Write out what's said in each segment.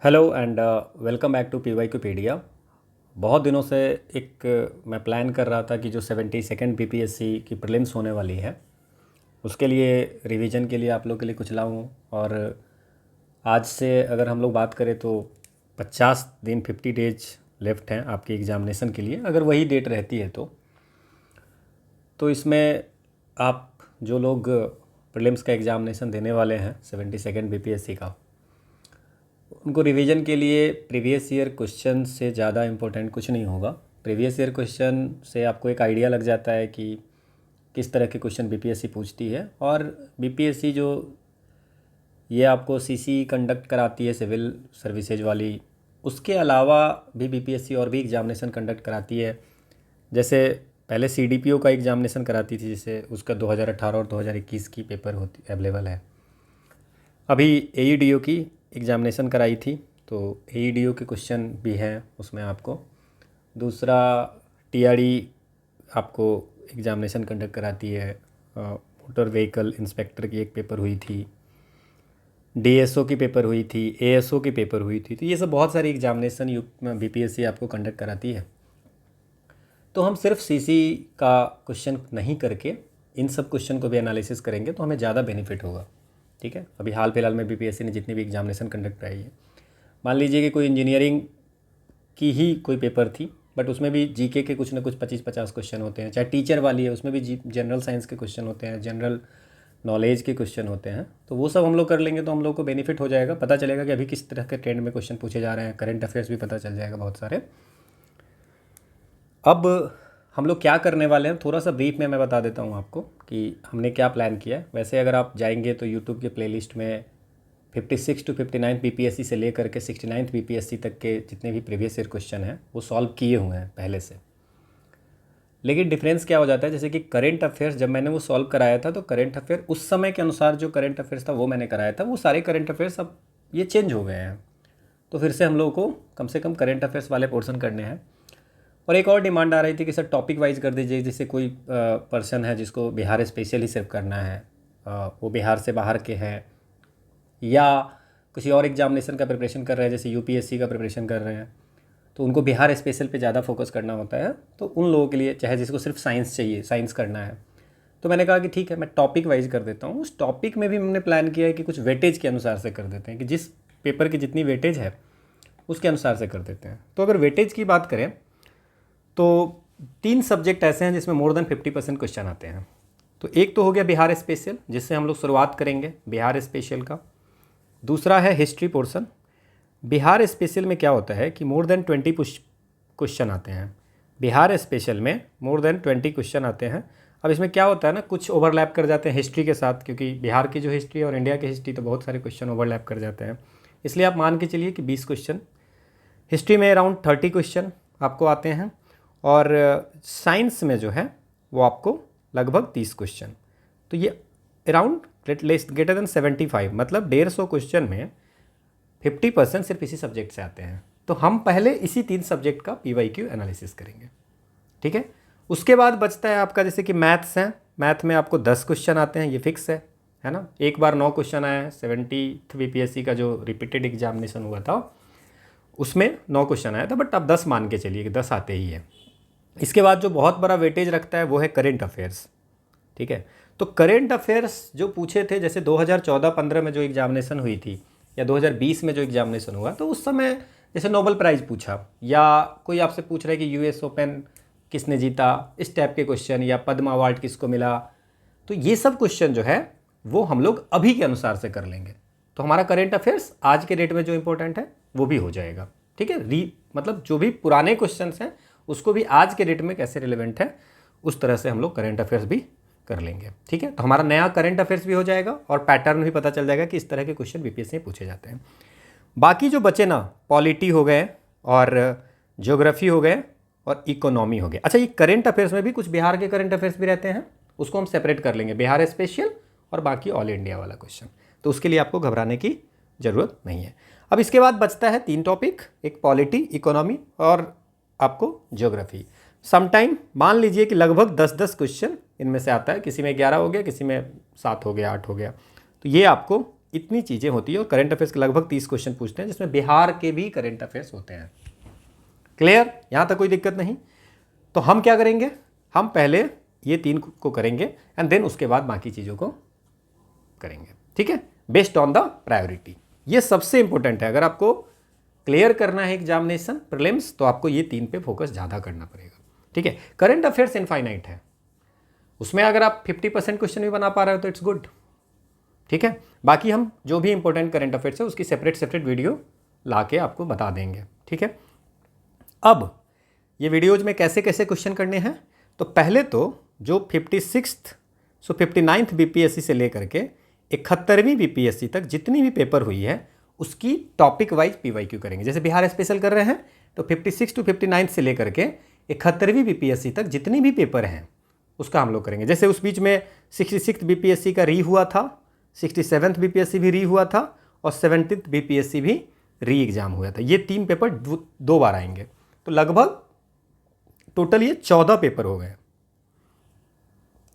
Hello and welcome back to PYQpedia. बहुत दिनों से एक मैं प्लान कर रहा था कि जो 72nd बीपीएससी की प्रीलिम्स होने वाली है उसके लिए रिवीजन के लिए आप लोग के लिए कुछ लाऊं। और आज से अगर हम लोग बात करें तो 50 दिन 50 डेज लेफ्ट हैं आपकी एग्ज़ामिनेशन के लिए, अगर वही डेट रहती है तो इसमें आप जो लोग प्रीलिम्स का एग्ज़ामिनेशन देने वाले हैं 72nd बीपीएससी का, उनको रिवीजन के लिए प्रीवियस ईयर क्वेश्चन से ज़्यादा इम्पोर्टेंट कुछ नहीं होगा। प्रीवियस ईयर क्वेश्चन से आपको एक आइडिया लग जाता है कि किस तरह के क्वेश्चन बीपीएससी पूछती है। और बीपीएससी जो ये आपको सीसी कंडक्ट कराती है सिविल सर्विसेज वाली, उसके अलावा भी बीपीएससी और भी एग्ज़ामिनेशन कंडक्ट कराती है। जैसे पहले सीडीपीओ का एग्ज़ामिनेशन कराती थी, जिसे उसका 2018 और 2021 की पेपर होती अवेलेबल है। अभी एईडीओ की एग्ज़ामिनेशन कराई थी तो एईडीओ के क्वेश्चन भी हैं उसमें आपको। दूसरा टीआरई आपको एग्ज़ामिनेशन कंडक्ट कराती है। मोटर व्हीकल इंस्पेक्टर की एक पेपर हुई थी, डीएसओ की पेपर हुई थी, एएसओ की पेपर हुई थी। तो ये सब बहुत सारी एग्ज़ामिनेशन बीपीएससी आपको कंडक्ट कराती है। तो हम सिर्फ सीसी का क्वेश्चन नहीं करके इन सब क्वेश्चन को भी एनालिसिस करेंगे तो हमें ज़्यादा बेनिफिट होगा। ठीक है, अभी हाल फिलहाल में बीपीएससी ने जितनी भी एग्ज़ामिनेशन कंडक्ट कराई है, मान लीजिए कि कोई इंजीनियरिंग की ही कोई पेपर थी, बट उसमें भी जीके के कुछ ना कुछ 25-50 क्वेश्चन होते हैं। चाहे टीचर वाली है उसमें भी जनरल साइंस के क्वेश्चन होते हैं, जनरल नॉलेज के क्वेश्चन होते हैं। तो वो सब हम लोग कर लेंगे तो हम लोग को बेनिफिट हो जाएगा, पता चलेगा कि अभी किस तरह के ट्रेंड में क्वेश्चन पूछे जा रहे हैं। करंट अफेयर्स भी पता चल जाएगा बहुत सारे। अब हम लोग क्या करने वाले हैं, थोड़ा सा ब्रीफ में मैं बता देता हूँ आपको कि हमने क्या प्लान किया है। वैसे अगर आप जाएंगे तो यूट्यूब के प्लेलिस्ट में 56 to 59 बीपीएससी से लेकर के 69th बीपीएससी तक के जितने भी प्रीवियस ईयर क्वेश्चन हैं वो सॉल्व किए हुए हैं पहले से। लेकिन डिफरेंस क्या हो जाता है, जैसे कि करंट अफेयर्स जब मैंने वो सॉल्व कराया था तो करंट अफेयर उस समय के अनुसार जो करंट अफेयर्स था वो मैंने कराया था, वो सारे करंट अफेयर्स अब ये चेंज हो गए हैं। तो फिर से हम लोगों को कम से कम करंट अफेयर्स वाले पोर्शन करने हैं। और एक और डिमांड आ रही थी कि सर टॉपिक वाइज कर दीजिए, जैसे कोई पर्सन है जिसको बिहार स्पेशल ही सिर्फ करना है, वो बिहार से बाहर के हैं या किसी और एग्जामिनेशन का प्रिपरेशन कर रहे हैं, जैसे यूपीएससी का प्रिपरेशन कर रहे हैं, तो उनको बिहार स्पेशल पे ज़्यादा फोकस करना होता है। तो उन लोगों के लिए, चाहे जिसको सिर्फ साइंस चाहिए, साइंस करना है, तो मैंने कहा कि ठीक है मैं टॉपिक वाइज कर देता हूँ। उस टॉपिक में भी हमने प्लान किया है कि कुछ वेटेज के अनुसार से कर देते हैं, कि जिस पेपर की जितनी वेटेज है उसके अनुसार से कर देते हैं। तो अगर वेटेज की बात करें तो 3 सब्जेक्ट ऐसे हैं जिसमें मोर देन 50% क्वेश्चन आते हैं। तो एक तो हो गया बिहार स्पेशल, जिससे हम लोग शुरुआत करेंगे बिहार स्पेशल का। दूसरा है हिस्ट्री पोर्शन। बिहार स्पेशल में क्या होता है कि मोर देन 20 क्वेश्चन आते हैं। बिहार स्पेशल में मोर देन 20 क्वेश्चन आते हैं। अब इसमें क्या होता है ना, कुछ ओवरलैप कर जाते हैं हिस्ट्री के साथ, क्योंकि बिहार की जो हिस्ट्री और इंडिया की हिस्ट्री तो बहुत सारे क्वेश्चन ओवरलैप कर जाते हैं। इसलिए आप मान के चलिए कि 20 क्वेश्चन हिस्ट्री में, अराउंड 30 क्वेश्चन आपको आते हैं, और साइंस में जो है वो आपको लगभग 30 क्वेश्चन। तो ये अराउंड ग्रेटर देन 75, मतलब 150 क्वेश्चन में 50% सिर्फ इसी सब्जेक्ट से आते हैं। तो हम पहले इसी 3 सब्जेक्ट का पीवाईक्यू एनालिसिस करेंगे। ठीक है, उसके बाद बचता है आपका, जैसे कि मैथ्स है। मैथ में आपको 10 क्वेश्चन आते हैं, ये फिक्स है ना। एक बार 9 क्वेश्चन आया है 70th बीपीएससी का जो रिपीटेड एग्जामिनेशन हुआ था उसमें 9 क्वेश्चन आया था, बट अब 10 मान के चलिए कि 10 आते ही है। इसके बाद जो बहुत बड़ा वेटेज रखता है वो है करेंट अफेयर्स। ठीक है, तो करेंट अफेयर्स जो पूछे थे, जैसे 2014-15 में जो एग्जामिनेशन हुई थी या 2020 में जो एग्जामिनेशन हुआ, तो उस समय जैसे नोबेल प्राइज़ पूछा या कोई आपसे पूछ रहा है कि यूएस ओपन किसने जीता, इस टाइप के क्वेश्चन, या पद्म अवार्ड किसको मिला, तो ये सब क्वेश्चन जो है वो हम लोग अभी के अनुसार से कर लेंगे। तो हमारा करेंट अफेयर्स आज के डेट में जो इंपॉर्टेंट है वो भी हो जाएगा। ठीक है, मतलब जो भी पुराने क्वेश्चन हैं उसको भी आज के डेट में कैसे रिलेवेंट है उस तरह से हम लोग करेंट अफेयर्स भी कर लेंगे। ठीक है, तो हमारा नया करेंट अफेयर्स भी हो जाएगा और पैटर्न भी पता चल जाएगा कि इस तरह के क्वेश्चन बीपीएससी में पूछे जाते हैं। बाकी जो बचे ना, पॉलिटी हो गए और ज्योग्राफी हो गए और इकोनॉमी हो गए। अच्छा, ये करेंट अफेयर्स में भी कुछ बिहार के करेंट अफेयर्स भी रहते हैं, उसको हम सेपरेट कर लेंगे, बिहार स्पेशल और बाकी ऑल इंडिया वाला क्वेश्चन। तो उसके लिए आपको घबराने की ज़रूरत नहीं है। अब इसके बाद बचता है 3 टॉपिक, एक पॉलिटी, इकोनॉमी और आपको ज्योग्राफी। समटाइम मान लीजिए कि लगभग 10-10 क्वेश्चन इनमें से आता है, किसी में 11 हो गया, किसी में 7 हो गया, 8 हो गया। तो ये आपको इतनी चीज़ें होती है और करंट अफेयर्स के लगभग 30 क्वेश्चन पूछते हैं जिसमें बिहार के भी करंट अफेयर्स होते हैं। क्लियर, यहाँ तक कोई दिक्कत नहीं। तो हम क्या करेंगे, हम पहले ये 3 को करेंगे एंड देन उसके बाद बाकी चीज़ों को करेंगे, ठीक है, बेस्ड ऑन द प्रायोरिटी। ये सबसे इंपॉर्टेंट है। अगर आपको क्लियर करना है एग्जामिनेशन प्रीलिम्स तो आपको ये 3 पे फोकस ज़्यादा करना पड़ेगा, ठीक है। करंट अफेयर्स इनफाइनाइट है, उसमें अगर आप 50% क्वेश्चन भी बना पा रहे हो तो इट्स गुड, ठीक है। बाकी हम जो भी इंपॉर्टेंट करंट अफेयर्स है उसकी सेपरेट वीडियो ला के आपको बता देंगे, ठीक है। अब ये वीडियोज में कैसे कैसे क्वेश्चन करने हैं, तो पहले तो जो 56th 59th बीपीएससी से लेकर के 71वीं बीपीएससी तक जितनी भी पेपर हुई है उसकी टॉपिक वाइज पीवाईक्यू करेंगे। जैसे बिहार स्पेशल कर रहे हैं तो 56 to 59 से लेकर के 71वीं बीपीएससी तक जितनी भी पेपर हैं उसका हम लोग करेंगे। जैसे उस बीच में 66th बीपीएससी का री हुआ था, 67th बीपीएससी भी री हुआ था और 70th बीपीएससी भी री एग्जाम हुआ था। ये 3 पेपर 2 बार आएंगे, तो लगभग टोटल ये 14 पेपर हो गए।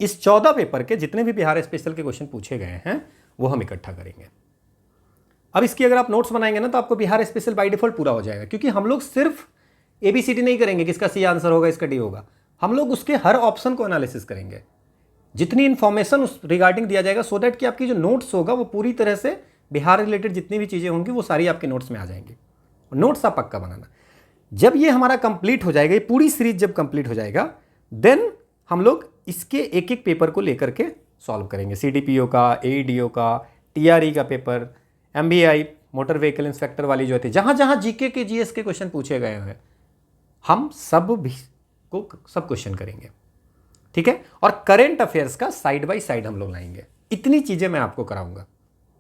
इस 14 पेपर के जितने भी बिहार स्पेशल के क्वेश्चन पूछे गए हैं वो हम इकट्ठा करेंगे। अब इसकी अगर आप नोट्स बनाएंगे ना तो आपको बिहार स्पेशल बाय डिफॉल्ट पूरा हो जाएगा, क्योंकि हम लोग सिर्फ ABCD नहीं करेंगे किसका सी आंसर होगा इसका डी होगा, हम लोग उसके हर ऑप्शन को एनालिसिस करेंगे, जितनी इंफॉर्मेशन उस रिगार्डिंग दिया जाएगा, सो दैट कि आपकी जो नोट्स होगा वो पूरी तरह से बिहार रिलेटेड जितनी भी चीज़ें होंगी वो सारी आपके नोट्स में आ जाएंगी। नोट्स आप पक्का बनाना। जब ये हमारा कंप्लीट हो जाएगा, ये पूरी सीरीज जब कंप्लीट हो जाएगा, देन हम लोग इसके एक एक पेपर को लेकर के सॉल्व करेंगे। CDPO का, AEDO का, TRE का paper, MBI motor vehicle inspector वाली जो थी, जहाँ जहाँ GK के GS के क्वेश्चन पूछे गए हैं हम सब क्वेश्चन करेंगे, ठीक है। और करंट अफेयर्स का साइड बाय साइड हम लोग लाएंगे। इतनी चीज़ें मैं आपको कराऊंगा।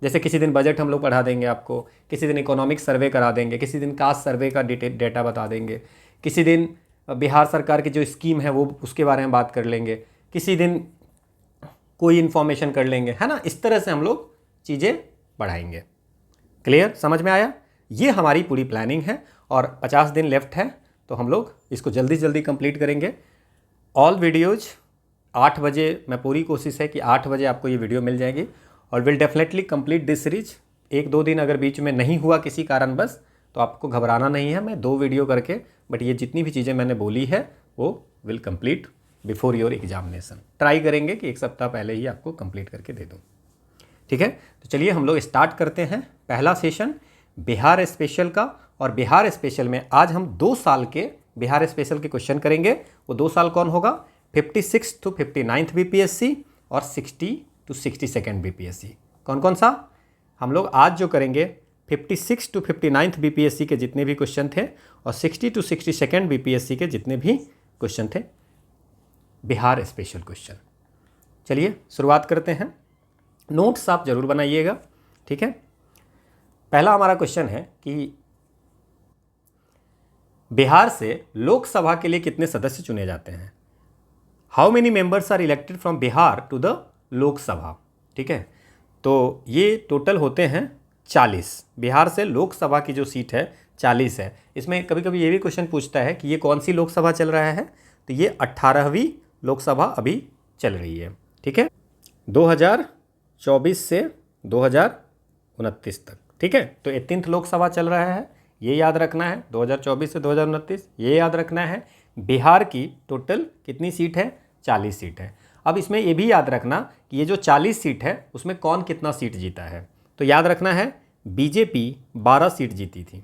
जैसे किसी दिन बजट हम लोग पढ़ा देंगे आपको, किसी दिन इकोनॉमिक सर्वे करा देंगे, किसी दिन कास्ट सर्वे का डेटा बता देंगे, किसी दिन बिहार सरकार की जो स्कीम है वो उसके बारे में बात कर लेंगे, किसी दिन कोई इन्फॉर्मेशन कर लेंगे, है ना। इस तरह से हम लोग चीज़ें बढ़ाएंगे। क्लियर, समझ में आया? ये हमारी पूरी प्लानिंग है और 50 दिन लेफ्ट है, तो हम लोग इसको जल्दी से जल्दी कंप्लीट करेंगे। ऑल वीडियोज 8 बजे, मैं पूरी कोशिश है कि 8 बजे आपको ये वीडियो मिल जाएगी और will definitely complete this series. 1-2 दिन अगर बीच में नहीं हुआ किसी कारणवश तो आपको घबराना नहीं है, मैं 2 वीडियो करके, बट ये जितनी भी चीज़ें मैंने बोली है वो will complete before your examination. Try करेंगे कि 1 सप्ताह पहले ही आपको कंप्लीट करके दे दूँ, ठीक है। तो चलिए हम लोग स्टार्ट करते हैं पहला सेशन बिहार स्पेशल का। और बिहार स्पेशल में आज हम 2 साल के बिहार स्पेशल के क्वेश्चन करेंगे। वो 2 साल कौन होगा? 56 to 59 BPSC और 60 to 62 BPSC। कौन कौन सा? हम लोग आज जो करेंगे 56 to 59 BPSC के जितने भी क्वेश्चन थे और 60 to 62 BPSC के जितने भी क्वेश्चन थे बिहार स्पेशल क्वेश्चन। चलिए शुरुआत करते हैं। नोट्स आप जरूर बनाइएगा, ठीक है। पहला हमारा क्वेश्चन है कि बिहार से लोकसभा के लिए कितने सदस्य चुने जाते हैं? How many members are elected from Bihar to the Lok Sabha, ठीक है। तो ये टोटल होते हैं 40। बिहार से लोकसभा की जो सीट है 40 है। इसमें कभी कभी ये भी क्वेश्चन पूछता है कि ये कौन सी लोकसभा चल रहा है, तो ये 18वीं लोकसभा अभी चल रही है, ठीक है, 2024 से 2029 तक, ठीक है। तो 18th लोकसभा चल रहा है, ये याद रखना है, 2024 से 2029 ये याद रखना है। बिहार की टोटल कितनी सीट है? 40 सीट है। अब इसमें ये भी याद रखना कि ये जो 40 सीट है उसमें कौन कितना सीट जीता है। तो याद रखना है BJP 12 सीट जीती थी,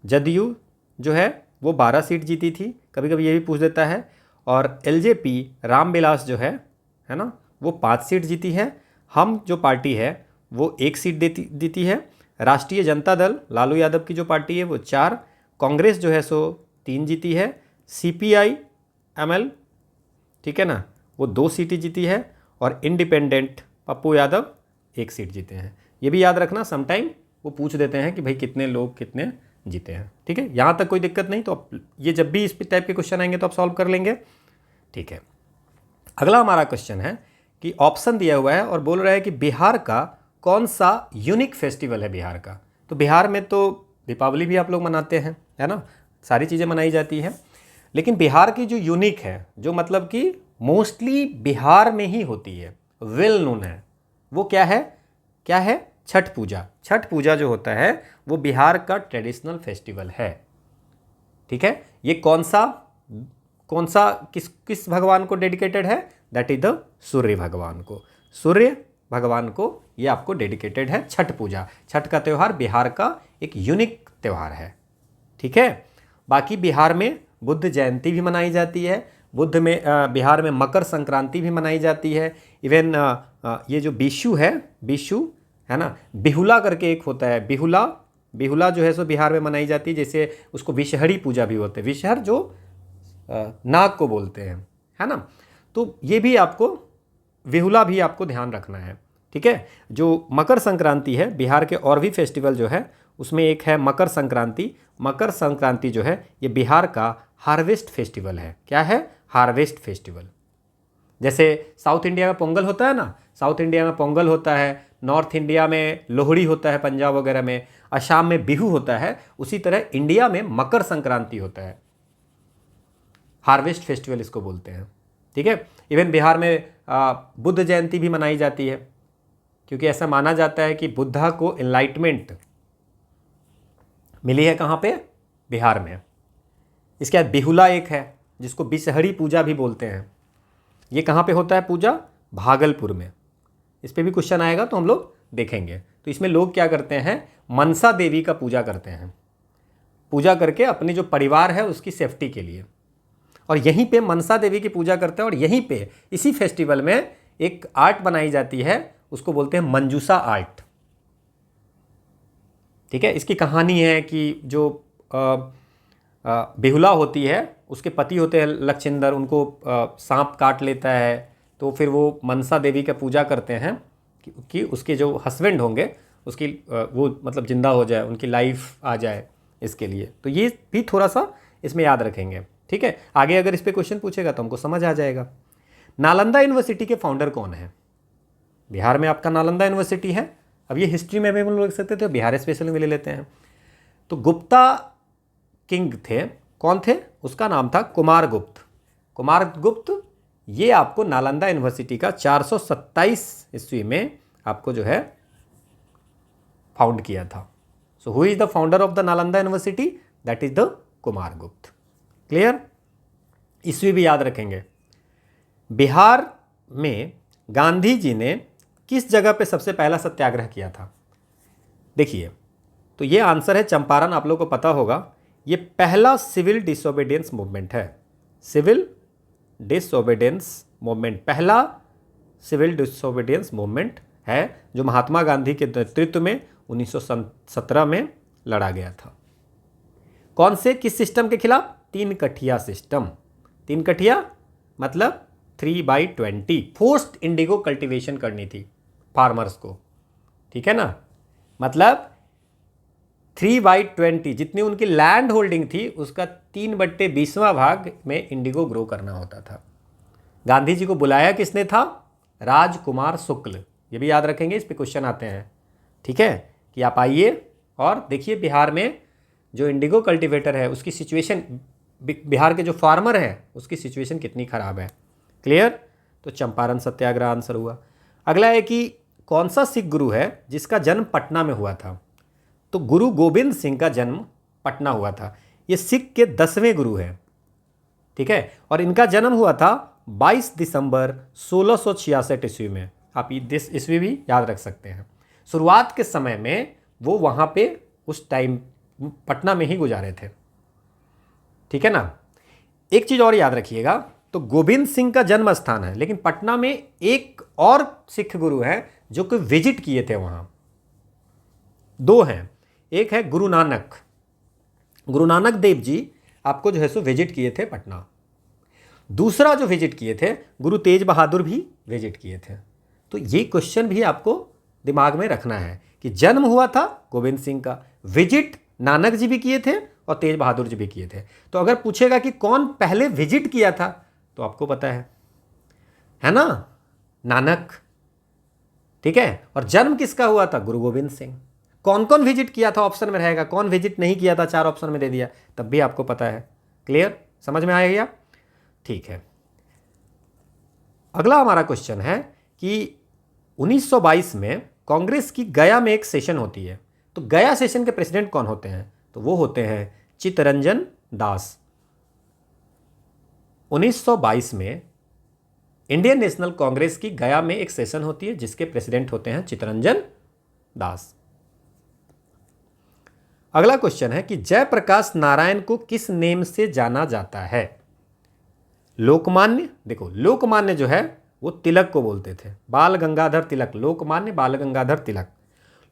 जदयू जो है वो 12 सीट जीती थी, कभी कभी ये भी पूछ देता है, और LJP रामविलास जो है ना, वो 5 सीट जीती है। हम जो पार्टी है वो 1 सीट देती है। राष्ट्रीय जनता दल लालू यादव की जो पार्टी है वो 4, कांग्रेस जो है सो 3 जीती है, CPI ML, ठीक है ना, वो 2 सीटें जीती है, और इंडिपेंडेंट पप्पू यादव 1 सीट जीते हैं। ये भी याद रखना, समटाइम वो पूछ देते हैं कि भाई कितने लोग कितने जीते हैं, ठीक है। यहाँ तक कोई दिक्कत नहीं, तो आप ये जब भी इस टाइप के क्वेश्चन आएंगे तो आप सॉल्व कर लेंगे, ठीक है। अगला हमारा क्वेश्चन है कि ऑप्शन दिया हुआ है और बोल रहा है कि बिहार का कौन सा यूनिक फेस्टिवल है बिहार का। तो बिहार में तो दीपावली भी आप लोग मनाते हैं, है ना, सारी चीज़ें मनाई जाती हैं, लेकिन बिहार की जो यूनिक है, जो मतलब कि मोस्टली बिहार में ही होती है, वेल नोन है, वो क्या है? छठ पूजा। छठ पूजा जो होता है वो बिहार का ट्रेडिशनल फेस्टिवल है। ठीक है, ये कौन सा किस भगवान को डेडिकेटेड है? दैट इज द सूर्य भगवान को। सूर्य भगवान को ये आपको डेडिकेटेड है छठ पूजा। छठ का त्यौहार बिहार का एक यूनिक त्यौहार है। ठीक है, बाकी बिहार में बुद्ध जयंती भी मनाई जाती है। बिहार में मकर संक्रांति भी मनाई जाती है। इवन ये जो बिशु है ना, बिहुला करके एक होता है, बिहुला जो है सो बिहार में मनाई जाती है। जैसे उसको विषहरी पूजा भी होते हैं, विषहर जो नाग को बोलते हैं, है ना। तो ये भी आपको बिहुला भी आपको ध्यान रखना है। ठीक है, जो मकर संक्रांति है, बिहार के और भी फेस्टिवल जो है उसमें एक है मकर संक्रांति। मकर संक्रांति जो है ये बिहार का हार्वेस्ट फेस्टिवल है। क्या है? Harvest festival. जैसे साउथ इंडिया में पोंगल होता है ना, साउथ इंडिया में पोंगल होता है, नॉर्थ इंडिया में लोहड़ी होता है, पंजाब वगैरह में, असम में बिहू होता है, उसी तरह इंडिया में मकर संक्रांति होता है। हार्वेस्ट फेस्टिवल इसको बोलते हैं। ठीक है, इवन बिहार में बुद्ध जयंती भी मनाई जाती है, क्योंकि ऐसा माना जाता है कि बुद्धा को एनलाइटमेंट मिली है कहाँ पे? बिहार में। इसके बाद बिहुला एक है जिसको बिषहरी पूजा भी बोलते हैं। ये कहाँ पे होता है पूजा? भागलपुर में। इस पे भी क्वेश्चन आएगा तो हम लोग देखेंगे। तो इसमें लोग क्या करते हैं? मनसा देवी का पूजा करते हैं, पूजा करके अपने जो परिवार है उसकी सेफ्टी के लिए, और यहीं पे मनसा देवी की पूजा करते हैं। और यहीं पे इसी फेस्टिवल में एक आर्ट बनाई जाती है, उसको बोलते हैं मंजूसा आर्ट। ठीक है, इसकी कहानी है कि जो बिहुला होती है, उसके पति होते हैं लक्षिंदर, उनको सांप काट लेता है, तो फिर वो मनसा देवी का पूजा करते हैं कि उसके जो हस्बैंड होंगे उसकी वो मतलब जिंदा हो जाए, उनकी लाइफ आ जाए, इसके लिए। तो ये भी थोड़ा सा इसमें याद रखेंगे। ठीक है, आगे अगर इस पर क्वेश्चन पूछेगा तो हमको समझ आ जाएगा। नालंदा यूनिवर्सिटी के फाउंडर कौन है? बिहार में आपका नालंदा यूनिवर्सिटी है। अब ये हिस्ट्री में भी हम लोग लिख सकते थे, बिहार स्पेशल में ले लेते हैं। तो गुप्ता किंग थे, कौन थे? उसका नाम था कुमारगुप्त। कुमारगुप्त ये आपको नालंदा यूनिवर्सिटी का 427 ईस्वी में आपको जो है फाउंड किया था। So who is the founder of the Nalanda university? That is the Kumaragupta. Clear? ईस्वी भी याद रखेंगे। बिहार में गांधी जी ने किस जगह पे सबसे पहला सत्याग्रह किया था? देखिए, तो ये आंसर है चंपारण। आप लोगों को पता होगा, ये पहला सिविल डिसोबीडियंस मूवमेंट है। सिविल डिसोबीडियंस मूवमेंट, पहला सिविल डिसोबीडियंस मूवमेंट है जो महात्मा गांधी के नेतृत्व में 1917 में लड़ा गया था। कौन से, किस सिस्टम के खिलाफ? 3 कठिया सिस्टम। 3 कठिया मतलब 3/20 फोर्स्ड इंडिगो कल्टीवेशन करनी थी फार्मर्स को। ठीक है ना, मतलब 3/20 जितनी उनकी लैंड होल्डिंग थी उसका 3/20वां भाग में इंडिगो ग्रो करना होता था। गांधी जी को बुलाया किसने था? राजकुमार शुक्ल। ये भी याद रखेंगे, इस पे क्वेश्चन आते हैं। ठीक है, कि आप आइए और देखिए बिहार में जो इंडिगो कल्टीवेटर है उसकी सिचुएशन, बिहार के जो फार्मर है उसकी सिचुएशन कितनी खराब है। क्लियर? तो चंपारण सत्याग्रह आंसर हुआ। अगला है कि कौन सा सिख गुरु है जिसका जन्म पटना में हुआ था? तो गुरु गोविंद सिंह का जन्म पटना हुआ था। ये सिख के 10वें गुरु हैं। ठीक है, और इनका जन्म हुआ था 22 दिसंबर 1666 ईस्वी में। आप इस ईस्वी भी याद रख सकते हैं। शुरुआत के समय में वो वहाँ पे उस टाइम पटना में ही गुजारे थे। ठीक है ना। एक चीज़ और याद रखिएगा, तो गोविंद सिंह का जन्म स्थान है, लेकिन पटना में एक और सिख गुरु हैं जो कि विजिट किए थे वहाँ। 2 हैं, एक है गुरु नानक देव जी आपको जो है सो विजिट किए थे पटना। दूसरा जो विजिट किए थे गुरु तेज बहादुर भी विजिट किए थे। तो ये क्वेश्चन भी आपको दिमाग में रखना है कि जन्म हुआ था गोविंद सिंह का, विजिट नानक जी भी किए थे और तेज बहादुर जी भी किए थे। तो अगर पूछेगा कि कौन पहले विजिट किया था तो आपको पता है ना, नानक। ठीक है, और जन्म किसका हुआ था? गुरु गोविंद सिंह। कौन कौन विजिट किया था ऑप्शन में रहेगा, कौन विजिट नहीं किया था 4 ऑप्शन में दे दिया, तब भी आपको पता है। क्लियर? समझ में आएगा? ठीक है। अगला हमारा क्वेश्चन है कि 1922 में कांग्रेस की गया में एक सेशन होती है, तो गया सेशन के प्रेसिडेंट कौन होते हैं? तो वो होते हैं चित्तरंजन दास। 1922 में इंडियन नेशनल कांग्रेस की गया में एक सेशन होती है जिसके प्रेसिडेंट होते हैं चित्तरंजन दास। अगला क्वेश्चन है कि जयप्रकाश नारायण को किस नेम से जाना जाता है? लोकमान्य, देखो लोकमान्य जो है वो तिलक को बोलते थे, बाल गंगाधर तिलक, लोकमान्य बाल गंगाधर तिलक।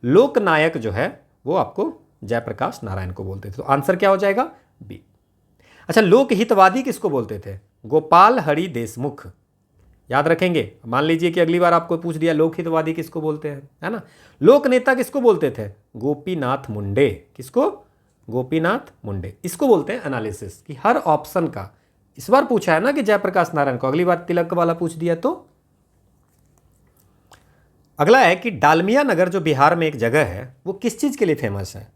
लोकनायक जो है वो आपको जयप्रकाश नारायण को बोलते थे। तो आंसर क्या हो जाएगा? बी। अच्छा, लोकहितवादी किसको बोलते थे? गोपाल हरि देशमुख। याद रखेंगे, मान लीजिए कि अगली बार आपको पूछ दिया लोकहितवादी किसको बोलते हैं, है ना। लोक नेता किसको बोलते थे? गोपीनाथ मुंडे। किसको? गोपीनाथ मुंडे। इसको बोलते हैं एनालिसिस, कि हर ऑप्शन का, इस बार पूछा है ना कि जयप्रकाश नारायण को, अगली बार तिलक वाला पूछ दिया तो। अगला है कि डालमिया नगर जो बिहार में एक जगह है वो किस चीज के लिए फेमस है?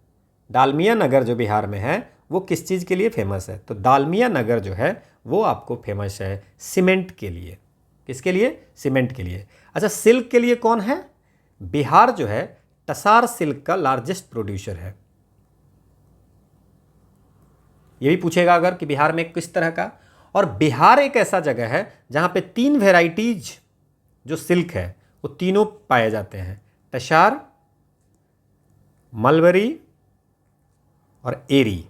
डालमिया नगर जो बिहार में है वो किस चीज के लिए फेमस है? तो डालमिया नगर जो है वो आपको फेमस है सीमेंट के लिए। किसके लिए? सीमेंट के लिए। अच्छा, सिल्क के लिए कौन है? बिहार जो है टसार सिल्क का लार्जेस्ट प्रोड्यूसर है। ये भी पूछेगा अगर कि बिहार में किस तरह का। और बिहार एक ऐसा जगह है जहां पे 3 वेराइटीज जो सिल्क है वो तीनों पाए जाते हैं, टसार, मलबरी और एरी।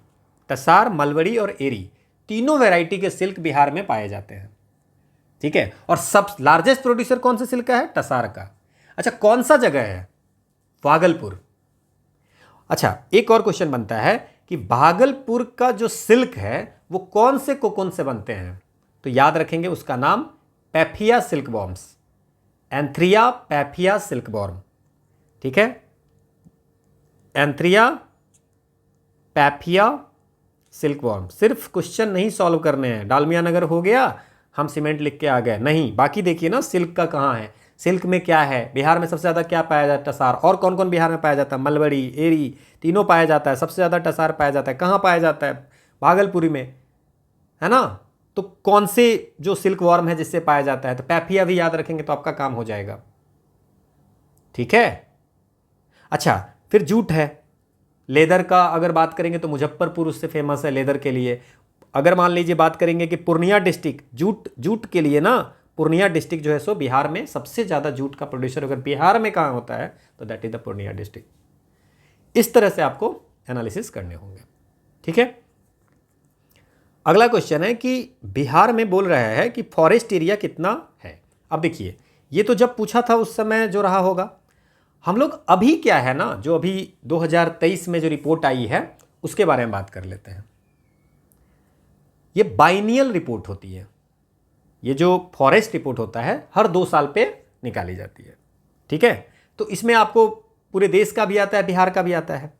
टसार, मलबरी और एरी तीनों वैरायटी के सिल्क बिहार में पाए जाते हैं। ठीक है, और सब लार्जेस्ट प्रोड्यूसर कौन से सिल्क का है? टसार का। अच्छा, कौन सा जगह है? भागलपुर। अच्छा, एक और क्वेश्चन बनता है कि भागलपुर का जो सिल्क है वो कौन से कोकोन से बनते हैं? तो याद रखेंगे उसका नाम पैफिया सिल्क बॉर्म्स, एंथ्रिया पैफिया सिल्क बॉर्म। ठीक है, एंथ्रिया पैफिया सिल्क वॉर्म। सिर्फ क्वेश्चन नहीं सॉल्व करने हैं, डालमिया नगर हो गया, हम सीमेंट लिख के आ गए, नहीं, बाकी देखिए ना सिल्क का कहाँ है, सिल्क में क्या है, बिहार में सबसे ज़्यादा क्या पाया जाता है? टसार। और कौन कौन बिहार में पाया जाता है? मलबरी, एरी, तीनों पाया जाता है। सबसे ज़्यादा टसार पाया जाता है, कहाँ पाया जाता है? भागलपुरी में, है ना। तो कौन से जो सिल्क वॉर्म है जिससे पाया जाता है? तो पैफिया भी याद रखेंगे तो आपका काम हो जाएगा। ठीक है। अच्छा, फिर जूट है, लेदर का अगर बात करेंगे तो मुजफ्फरपुर उससे फेमस है लेदर के लिए। अगर मान लीजिए बात करेंगे कि पूर्णिया डिस्ट्रिक्ट जूट के लिए ना, पूर्णिया डिस्ट्रिक्ट जो है सो बिहार में सबसे ज़्यादा जूट का प्रोड्यूसर अगर बिहार में कहाँ होता है तो that is the Purnia district. इस तरह से आपको एनालिसिस करने होंगे। ठीक है, अगला क्वेश्चन है कि बिहार में बोल रहा है कि फॉरेस्ट एरिया कितना है। अब देखिए, ये तो जब पूछा था उस समय जो रहा होगा, हम लोग अभी क्या है ना, जो अभी 2023 में जो रिपोर्ट आई है उसके बारे में बात कर लेते हैं। ये बाइनियल रिपोर्ट होती है, ये जो फॉरेस्ट रिपोर्ट होता है हर 2 साल पे निकाली जाती है। ठीक है, तो इसमें आपको पूरे देश का भी आता है, बिहार का भी आता है।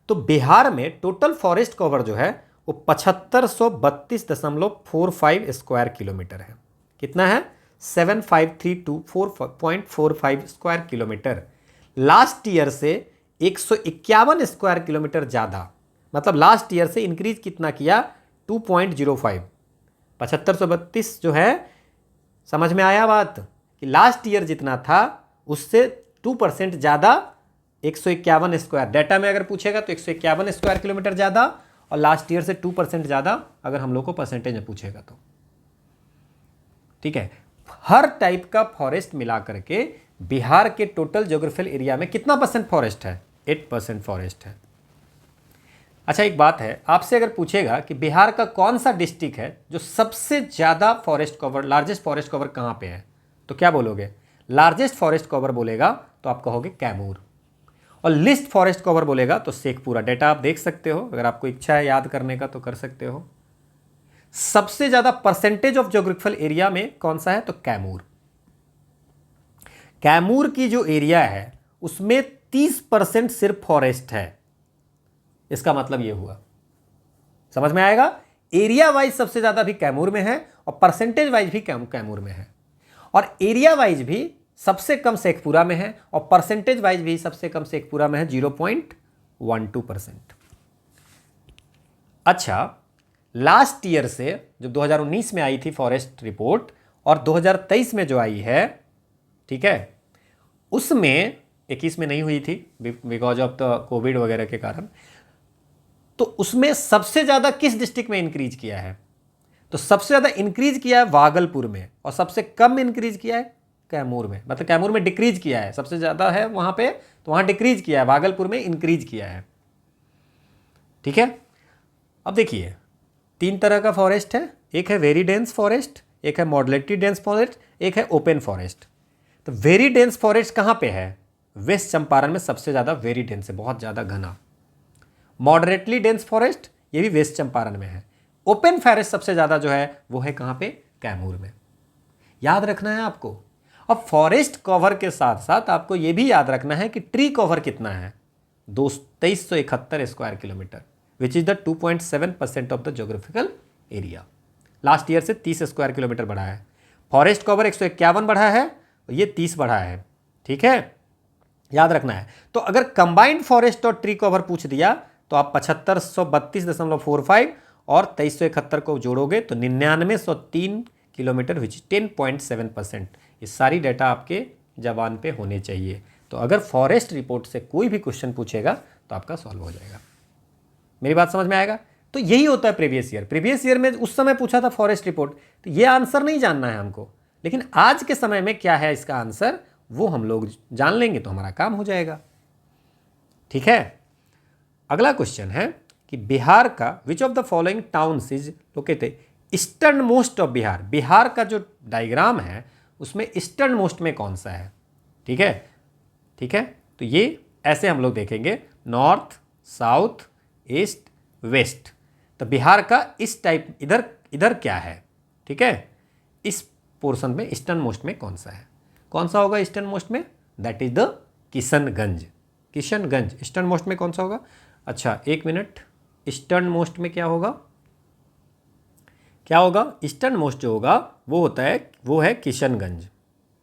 तो बिहार में टोटल फॉरेस्ट कवर जो है वो 7532.45 स्क्वायर किलोमीटर है। कितना है? 7532.45 स्क्वायर किलोमीटर। लास्ट ईयर से 151 स्क्वायर किलोमीटर ज़्यादा, मतलब लास्ट ईयर से इंक्रीज कितना किया? 2.05। 7532 जो है, समझ में आया बात, कि लास्ट ईयर जितना था उससे 2% ज़्यादा 151 स्क्वायर। डाटा में अगर पूछेगा तो 151 स्क्वायर किलोमीटर ज़्यादा, और लास्ट ईयर से 2% ज़्यादा अगर हम लोग को परसेंटेज में पूछेगा तो। ठीक है, हर टाइप का फॉरेस्ट मिला करके बिहार के टोटल ज्योग्राफिकल एरिया में कितना परसेंट फॉरेस्ट है? 8% फॉरेस्ट है। अच्छा, एक बात है, आपसे अगर पूछेगा कि बिहार का कौन सा डिस्ट्रिक्ट है जो सबसे ज़्यादा forest cover, largest forest cover कहाँ पे है, तो क्या बोलोगे? लार्जेस्ट फॉरेस्ट कवर बोलेगा तो आप कहोगे कैमूर, और लिस्ट फॉरेस्ट कवर बोलेगा तो शेखपुरा। डेटा आप देख सकते हो, अगर आपको इच्छा है याद करने का तो कर सकते हो। सबसे ज़्यादा परसेंटेज ऑफ ज्योग्राफिकल एरिया में कौन सा है? तो कैमूर। कैमूर की जो एरिया है उसमें 30% सिर्फ फॉरेस्ट है। इसका मतलब यह हुआ, समझ में आएगा, एरिया वाइज सबसे ज्यादा भी कैमूर में है और परसेंटेज वाइज भी कैमूर में है, और एरिया वाइज भी सबसे कम शेखपुरा में है और परसेंटेज वाइज भी सबसे कम शेखपुरा में है, 0.12%। अच्छा, लास्ट ईयर से जो 2019 में आई थी फॉरेस्ट रिपोर्ट और 2023 में जो आई है, ठीक है, उसमें 21 में नहीं हुई थी बिकॉज ऑफ द कोविड वगैरह के कारण। तो उसमें सबसे ज़्यादा किस डिस्ट्रिक्ट में इंक्रीज किया है? तो सबसे ज़्यादा इंक्रीज किया है भागलपुर में, और सबसे कम इंक्रीज किया है कैमूर में। मतलब कैमूर में डिक्रीज किया है, सबसे ज़्यादा है वहाँ पे, तो वहाँ डिक्रीज किया है, भागलपुर में इंक्रीज किया है। ठीक है, अब देखिए 3 तरह का फॉरेस्ट है, एक है वेरी डेंस फॉरेस्ट, एक है मॉडरेटली डेंस फॉरेस्ट, एक है ओपन फॉरेस्ट। तो वेरी डेंस फॉरेस्ट कहाँ पे है? वेस्ट चंपारण में सबसे ज़्यादा वेरी डेंस है, बहुत ज़्यादा घना। मॉडरेटली डेंस फॉरेस्ट ये भी वेस्ट चंपारण में है। ओपन फॉरेस्ट सबसे ज़्यादा जो है वो है कहाँ पे? कैमूर में। याद रखना है आपको। अब फॉरेस्ट कवर के साथ साथ आपको ये भी याद रखना है कि ट्री कवर कितना है, 2371 square kilometre, which is the 2.7% of the geographical area. Last year से 30 स्क्वायर किलोमीटर बढ़ा है। फॉरेस्ट कवर 151 बढ़ा है, ये 30 बढ़ा है। ठीक है, याद रखना है। तो अगर कंबाइंड फॉरेस्ट और ट्री कवर पूछ दिया तो आप 7532.45 और 2371 को जोड़ोगे तो 9903 किलोमीटर, विच 10.7%। ये सारी डाटा आपके जबान पे होने चाहिए। तो अगर फॉरेस्ट रिपोर्ट से कोई भी क्वेश्चन पूछेगा तो आपका सॉल्व हो जाएगा। मेरी बात समझ में आएगा? तो यही होता है प्रीवियस ईयर। प्रीवियस ईयर में उस समय पूछा था फॉरेस्ट रिपोर्ट, तो ये आंसर नहीं जानना है हमको, लेकिन आज के समय में क्या है इसका आंसर वो हम लोग जान लेंगे तो हमारा काम हो जाएगा। ठीक है, अगला क्वेश्चन है कि बिहार का विच of the following towns is located eastern most of Bihar. Bihar का जो डायग्राम है उसमें ईस्टर्न मोस्ट में कौन सा है? ठीक है, ठीक है, तो ये ऐसे हम लोग देखेंगे, नॉर्थ, साउथ, ईस्ट, वेस्ट। तो बिहार का इस टाइप इधर इधर क्या है? ठीक है, इस पोर्शन में ईस्टर्न मोस्ट में कौन सा है? कौन सा होगा ईस्टर्न मोस्ट में? That is the Kishanganj. Kishanganj eastern most में कौन सा होगा? अच्छा एक मिनट, ईस्टर्न मोस्ट में क्या होगा? क्या होगा? ईस्टर्न मोस्ट जो होगा वो होता है, वो है किशनगंज।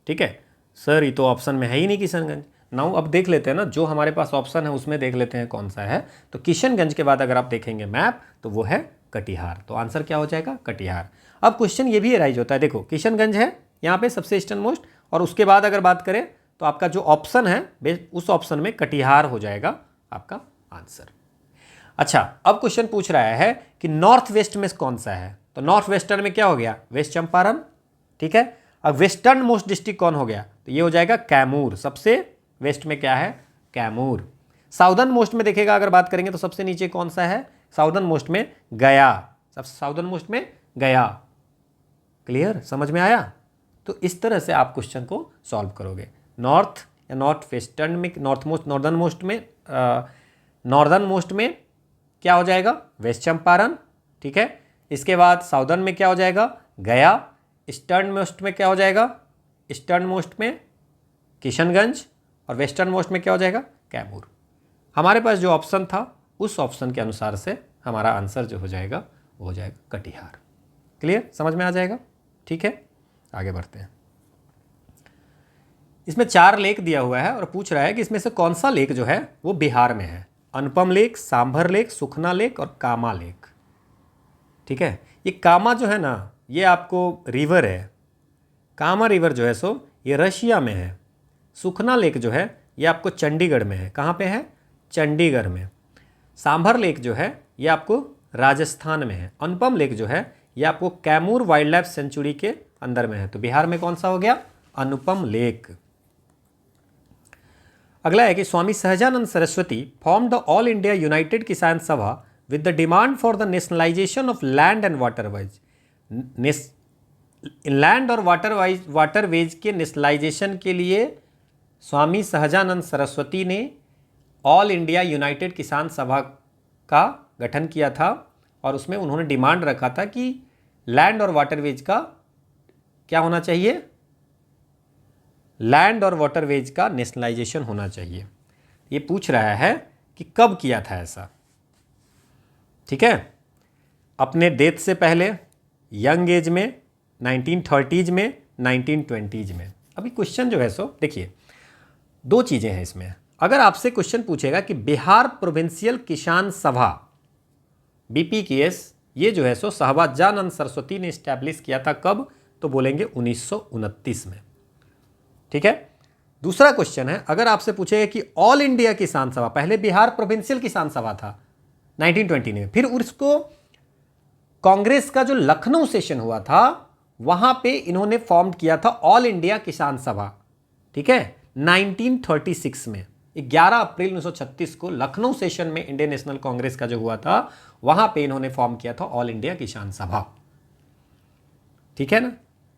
ठीक है सर, ये तो ऑप्शन में है ही नहीं किशनगंज। नाउ अब देख लेते हैं ना, जो हमारे पास ऑप्शन है उसमें देख लेते हैं कौन सा है। तो किशनगंज के बाद अगर आप देखेंगे मैप तो वो है कटिहार। तो आंसर क्या हो जाएगा? कटिहार। अब क्वेश्चन ये भी अराइज होता है, देखो किशनगंज है यहाँ पे सबसे ईस्टर्न मोस्ट, और उसके बाद अगर बात करें तो आपका जो ऑप्शन है उस ऑप्शन में कटिहार हो जाएगा आपका आंसर। अच्छा, अब क्वेश्चन पूछ रहा है कि नॉर्थ वेस्ट में कौन सा है? तो नॉर्थ वेस्टर्न में क्या हो गया? वेस्ट चंपारण। ठीक है, अब वेस्टर्न मोस्ट डिस्ट्रिक्ट कौन हो गया? तो ये हो जाएगा कैमूर। सबसे वेस्ट में क्या है? कैमूर। साउदर्न मोस्ट में देखिएगा अगर बात करेंगे तो सबसे नीचे कौन सा है? साउदर्न मोस्ट में गया। सबसे साउदर्न मोस्ट में गया। क्लियर, समझ में आया? तो इस तरह से आप क्वेश्चन को सॉल्व करोगे। नॉर्थ या नॉर्थ वेस्टर्न में, नॉर्दर्न मोस्ट में क्या हो जाएगा? वेस्ट चंपारण। ठीक है, इसके बाद साउदर्न में क्या हो जाएगा? गया। ईस्टर्न मोस्ट में क्या हो जाएगा? ईस्टर्न मोस्ट में किशनगंज, और वेस्टर्न मोस्ट में क्या हो जाएगा? कैमूर। हमारे पास जो ऑप्शन था उस ऑप्शन के अनुसार से हमारा आंसर जो हो जाएगा वो हो जाएगा कटिहार। क्लियर, समझ में आ जाएगा? ठीक है, आगे बढ़ते हैं। इसमें 4 लेक दिया हुआ है और पूछ रहा है कि इसमें से कौन सा लेक जो है वो बिहार में है। अनुपम लेक, सांभर लेक, सुखना लेक और कामा लेक। ठीक है, ये कामा जो है ना ये आपको रिवर है। कामा रिवर जो है सो ये रशिया में है। सुखना लेक जो है ये आपको चंडीगढ़ में है। कहाँ पे है? चंडीगढ़ में। सांभर लेक जो है ये आपको राजस्थान में है। अनुपम लेक जो है ये आपको कैमूर वाइल्ड लाइफ सेंचुरी के अंदर में है। तो बिहार में कौन सा हो गया? अनुपम लेक। अगला है कि Swami Sahajanand Saraswati form the All India United Kisan Sabha with the demand for the nationalisation of land and waterways. Land और वाटरवेज के नेशनलाइजेशन के लिए स्वामी सहजानंद सरस्वती ने ऑल इंडिया यूनाइटेड किसान सभा का गठन किया था, और उसमें उन्होंने डिमांड रखा था कि लैंड और वाटरवेज का क्या होना चाहिए? लैंड और वाटरवेज का नेशनलाइजेशन होना चाहिए। ये पूछ रहा है कि कब किया था ऐसा। ठीक है, अपने डेथ से पहले, यंग एज में, 1930s में, 1920s में। अभी क्वेश्चन जो है सो देखिए 2 चीज़ें हैं इसमें। अगर आपसे क्वेश्चन पूछेगा कि बिहार प्रोविंशियल किसान सभा BPKS ये जो है सो सहजानंद सरस्वती ने इस्टेब्लिश किया था कब? तो बोलेंगे 1929 में। ठीक है, दूसरा क्वेश्चन है, अगर आपसे पूछेगा कि ऑल इंडिया किसान सभा, पहले बिहार प्रोविंशियल किसान सभा था 1920 में, फिर उसको कांग्रेस का जो लखनऊ सेशन हुआ था वहां पे इन्होंने फॉर्म किया था ऑल इंडिया किसान सभा, ठीक है, 1936 में। 11 अप्रैल 1936 को लखनऊ सेशन में इंडियन नेशनल कांग्रेस का जो हुआ था वहां पे इन्होंने फॉर्म किया था ऑल इंडिया किसान सभा, ठीक है ना।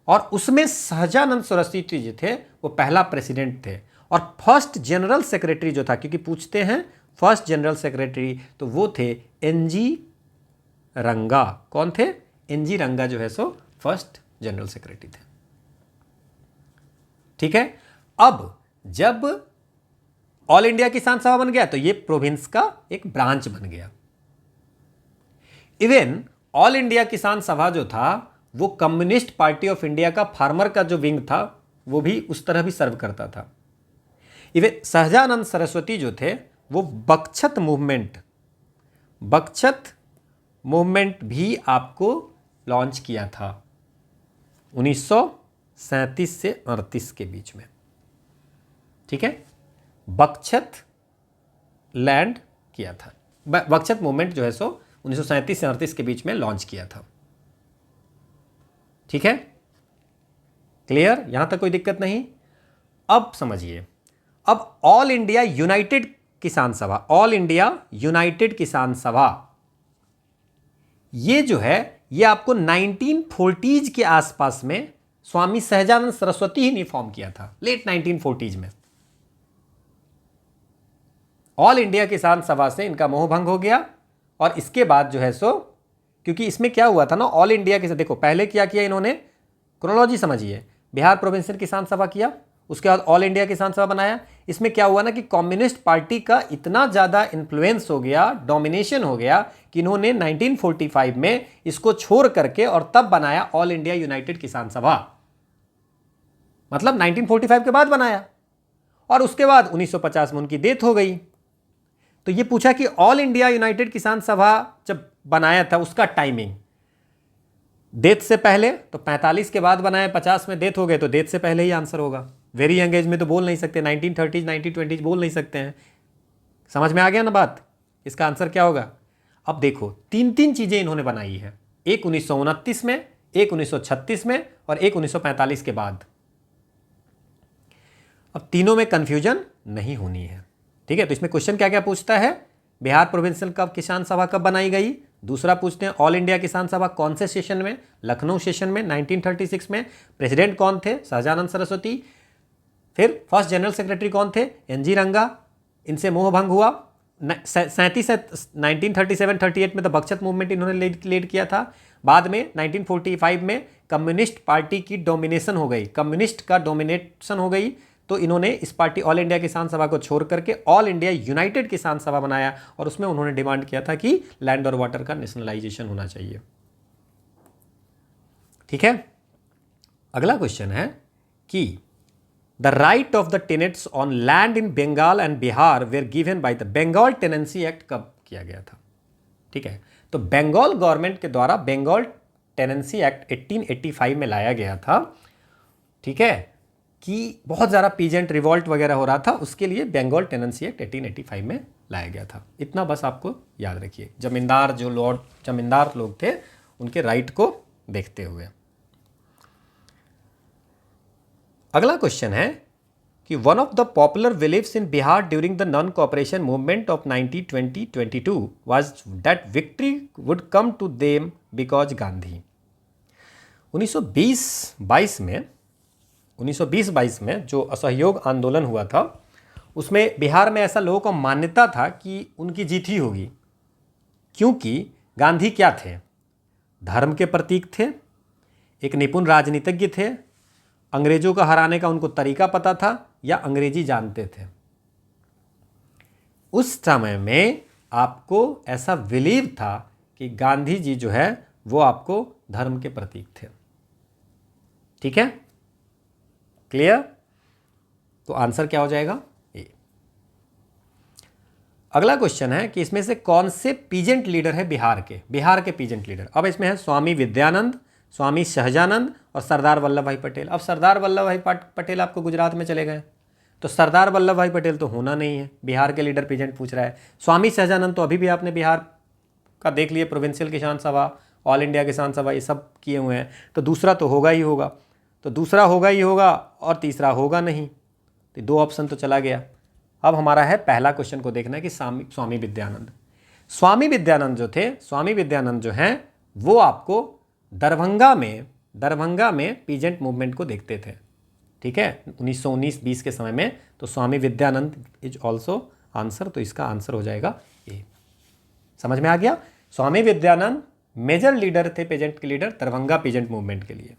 और उसमें सहजानंद सरस्वती जो थे वो पहला प्रेसिडेंट थे, और फर्स्ट जनरल सेक्रेटरी जो था, क्योंकि पूछते हैं फर्स्ट जनरल सेक्रेटरी, तो वो थे एनजी रंगा। कौन थे? एनजी रंगा जो है सो फर्स्ट जनरल सेक्रेटरी थे, ठीक है। अब जब ऑल इंडिया किसान सभा बन गया तो ये प्रोविंस का एक ब्रांच बन गया। इवन ऑल इंडिया किसान सभा जो था वो कम्युनिस्ट पार्टी ऑफ इंडिया का फार्मर का जो विंग था वो भी उस तरह भी सर्व करता था। इवन सहजानंद सरस्वती जो थे वो बख्शत मूवमेंट भी आपको लॉन्च किया था 1937 से 38 के बीच में, ठीक है। बख्शत लैंड किया था, बख्शत मूवमेंट जो है सो 1937 से 38 के बीच में लॉन्च किया था, ठीक है। क्लियर? यहां तक कोई दिक्कत नहीं। अब समझिए, अब ऑल इंडिया यूनाइटेड किसान सभा, ऑल इंडिया यूनाइटेड किसान सभा, ये जो है ये आपको 1940s के आसपास में स्वामी सहजानंद सरस्वती ही ने फॉर्म किया था, लेट 1940s में। ऑल इंडिया किसान सभा से इनका मोहभंग हो गया, और इसके बाद जो है सो, क्योंकि इसमें क्या हुआ था ना, ऑल इंडिया के, देखो पहले क्या किया इन्होंने, क्रोनोलॉजी समझिए, बिहार प्रोविंशियल किसान सभा किया, उसके बाद ऑल इंडिया किसान सभा बनाया। इसमें क्या हुआ ना कि कम्युनिस्ट पार्टी का इतना ज़्यादा इन्फ्लुएंस हो गया, डोमिनेशन हो गया, कि इन्होंने 1945 में इसको छोड़ करके और तब बनाया ऑल इंडिया यूनाइटेड किसान सभा, मतलब 1945 के बाद बनाया, और उसके बाद 1950 में उनकी डेथ हो गई। तो ये पूछा कि ऑल इंडिया यूनाइटेड किसान सभा जब बनाया था उसका टाइमिंग, डेथ से पहले तो 45 के बाद बनाया, 50 में डेथ हो गए तो डेथ से पहले ही आंसर होगा। वेरी यंग एज में तो बोल नहीं सकते, 1930s 1920s बोल नहीं सकते हैं। समझ में आ गया ना बात? इसका आंसर क्या होगा? अब देखो, तीन चीजें इन्होंने बनाई है, एक 1929 में, एक 1936 में, और एक 1945 के बाद। अब तीनों में कंफ्यूजन नहीं होनी है, ठीक है। तो इसमें क्वेश्चन क्या क्या पूछता है, बिहार प्रोविंशियल कब किसान सभा कब बनाई गई, दूसरा पूछते हैं ऑल इंडिया किसान सभा कौन से सेशन में, लखनऊ सेशन में 1936 में, प्रेसिडेंट कौन थे, सहजानंद सरस्वती, फिर फर्स्ट जनरल सेक्रेटरी कौन थे, एनजी रंगा, इनसे मोहभंग हुआ 1937-38 में तो बख्शत मूवमेंट इन्होंने लीड किया था। बाद में 1945 में कम्युनिस्ट पार्टी की डोमिनेशन हो गई, कम्युनिस्ट का डोमिनेशन हो गई, तो इन्होंने इस पार्टी ऑल इंडिया किसान सभा को छोड़ करके ऑल इंडिया यूनाइटेड किसान सभा बनाया, और उसमें उन्होंने डिमांड किया था कि लैंड और वाटर का नेशनलाइजेशन होना चाहिए, ठीक है। अगला क्वेश्चन है कि the right of the tenants on land in Bengal and Bihar were given by the Bengal tenancy act कब किया गया था, ठीक है। तो बंगाल गवर्नमेंट के द्वारा बंगाल टेनेंसी एक्ट 1885 में लाया गया था, ठीक है, कि बहुत ज़्यादा पीजेंट रिवॉल्ट वगैरह हो रहा था, उसके लिए बंगाल टेनेंसी एक्ट 1885 में लाया गया था। इतना बस आपको याद रखिए, जमींदार लोग थे उनके राइट को देखते हुए। अगला क्वेश्चन है कि one of the popular beliefs in Bihar during the non cooperation movement of 1920-22 was that victory would come to them because Gandhi. 1920-22 में जो असहयोग आंदोलन हुआ था उसमें बिहार में ऐसा लोगों को मान्यता था कि उनकी जीत ही होगी, क्योंकि गांधी क्या थे, धर्म के प्रतीक थे, एक निपुण राजनीतिज्ञ थे, अंग्रेजों को हराने का उनको तरीका पता था, या अंग्रेजी जानते थे। उस समय में आपको ऐसा बिलीव था कि गांधी जी जो है वो आपको धर्म के प्रतीक थे, ठीक है। क्लियर? तो आंसर क्या हो जाएगा? ए। अगला क्वेश्चन है कि इसमें से कौन से पीजेंट लीडर है बिहार के पीजेंट लीडर। अब इसमें है स्वामी विद्यानंद, स्वामी सहजानंद और सरदार वल्लभ भाई पटेल। अब सरदार वल्लभ भाई पटेल आपको गुजरात में चले गए, तो सरदार वल्लभ भाई पटेल तो होना नहीं है, बिहार के लीडर प्रेजेंट पूछ रहा है। स्वामी सहजानंद तो अभी भी आपने बिहार का देख लिए, प्रोविंशियल किसान सभा, ऑल इंडिया किसान सभा, ये सब किए हुए हैं, तो दूसरा तो होगा ही होगा, तो दूसरा होगा ही होगा और तीसरा होगा नहीं, तो 2 ऑप्शन तो चला गया। अब हमारा है पहला क्वेश्चन को देखना है कि स्वामी विद्यानंद, स्वामी विद्यानंद जो थे, स्वामी विद्यानंद जो हैं वो आपको दरभंगा में पीजेंट मूवमेंट को देखते थे, ठीक है, 1919-20 के समय में। तो स्वामी विद्यानंद इज ऑल्सो आंसर, तो इसका आंसर हो जाएगा ए। समझ में आ गया? स्वामी विद्यानंद मेजर लीडर थे, पेजेंट के लीडर, दरभंगा पेजेंट मूवमेंट के लिए।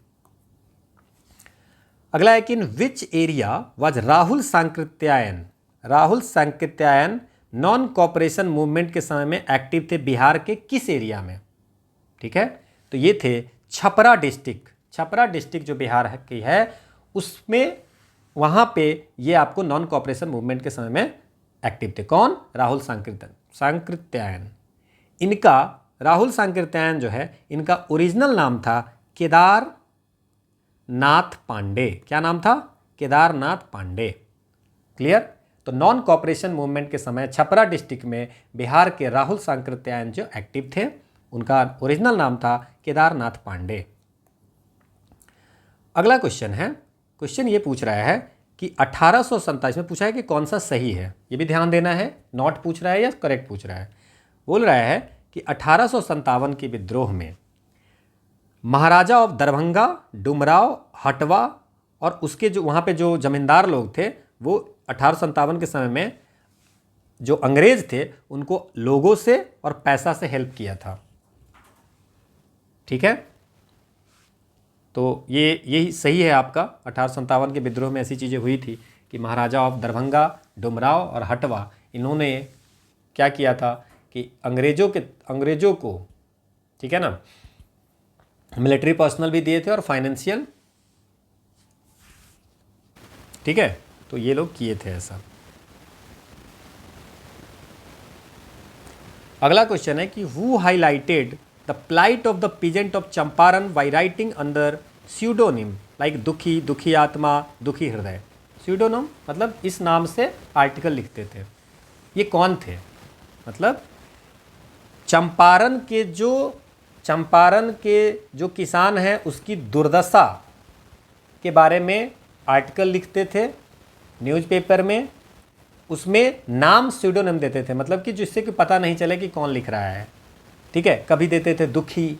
अगला है कि in which area was Rahul Sankrityayan, Rahul Sankrityayan non cooperation movement के समय में एक्टिव थे बिहार के किस एरिया में? ठीक है, तो ये थे छपरा डिस्ट्रिक्ट, छपरा डिस्ट्रिक्ट जो बिहार की है उसमें, वहां पे ये आपको नॉन कॉपरेशन मूवमेंट के समय में एक्टिव थे। कौन? राहुल सांकृत्यायन। इनका राहुल सांकृत्यायन जो है, इनका ओरिजिनल नाम था केदारनाथ पांडे। क्या नाम था? केदारनाथ पांडे। क्लियर? तो नॉन कॉपरेशन मूवमेंट के समय छपरा डिस्ट्रिक्ट में बिहार के राहुल सांकृत्यायन जो एक्टिव थे, उनका ओरिजिनल नाम था केदारनाथ पांडे। अगला क्वेश्चन है, क्वेश्चन ये पूछ रहा है कि 1847 में पूछा है कि कौन सा सही है, ये भी ध्यान देना है, नॉट पूछ रहा है या करेक्ट पूछ रहा है। बोल रहा है कि 1857 के विद्रोह में महाराजा ऑफ दरभंगा, डुमराव, हटवा और उसके जो वहाँ पे जो जमींदार लोग थे, वो 1857 के समय में जो अंग्रेज थे उनको लोगों से और पैसा से हेल्प किया था। ठीक है, तो यही सही है आपका। 1857 के विद्रोह में ऐसी चीज़ें हुई थी कि महाराजा ऑफ दरभंगा, डुमराव और हटवा, इन्होंने क्या किया था कि अंग्रेजों को, ठीक है ना, मिलिट्री पर्सनल भी दिए थे और फाइनेंशियल, ठीक है, तो ये लोग किए थे ऐसा। अगला क्वेश्चन है कि who highlighted the plight of the peasant of Champaran by writing under pseudonym like Dukhi, Dukhi आत्मा, दुखी हृदय। स्यूडोनिम मतलब इस नाम से आर्टिकल लिखते थे। ये कौन थे? मतलब चंपारण के जो किसान हैं उसकी दुर्दशा के बारे में आर्टिकल लिखते थे न्यूज़पेपर में, उसमें नाम स्यूडोनिम देते थे, मतलब कि जिससे कि पता नहीं चले कि कौन लिख रहा है। ठीक है, कभी देते थे दुखी,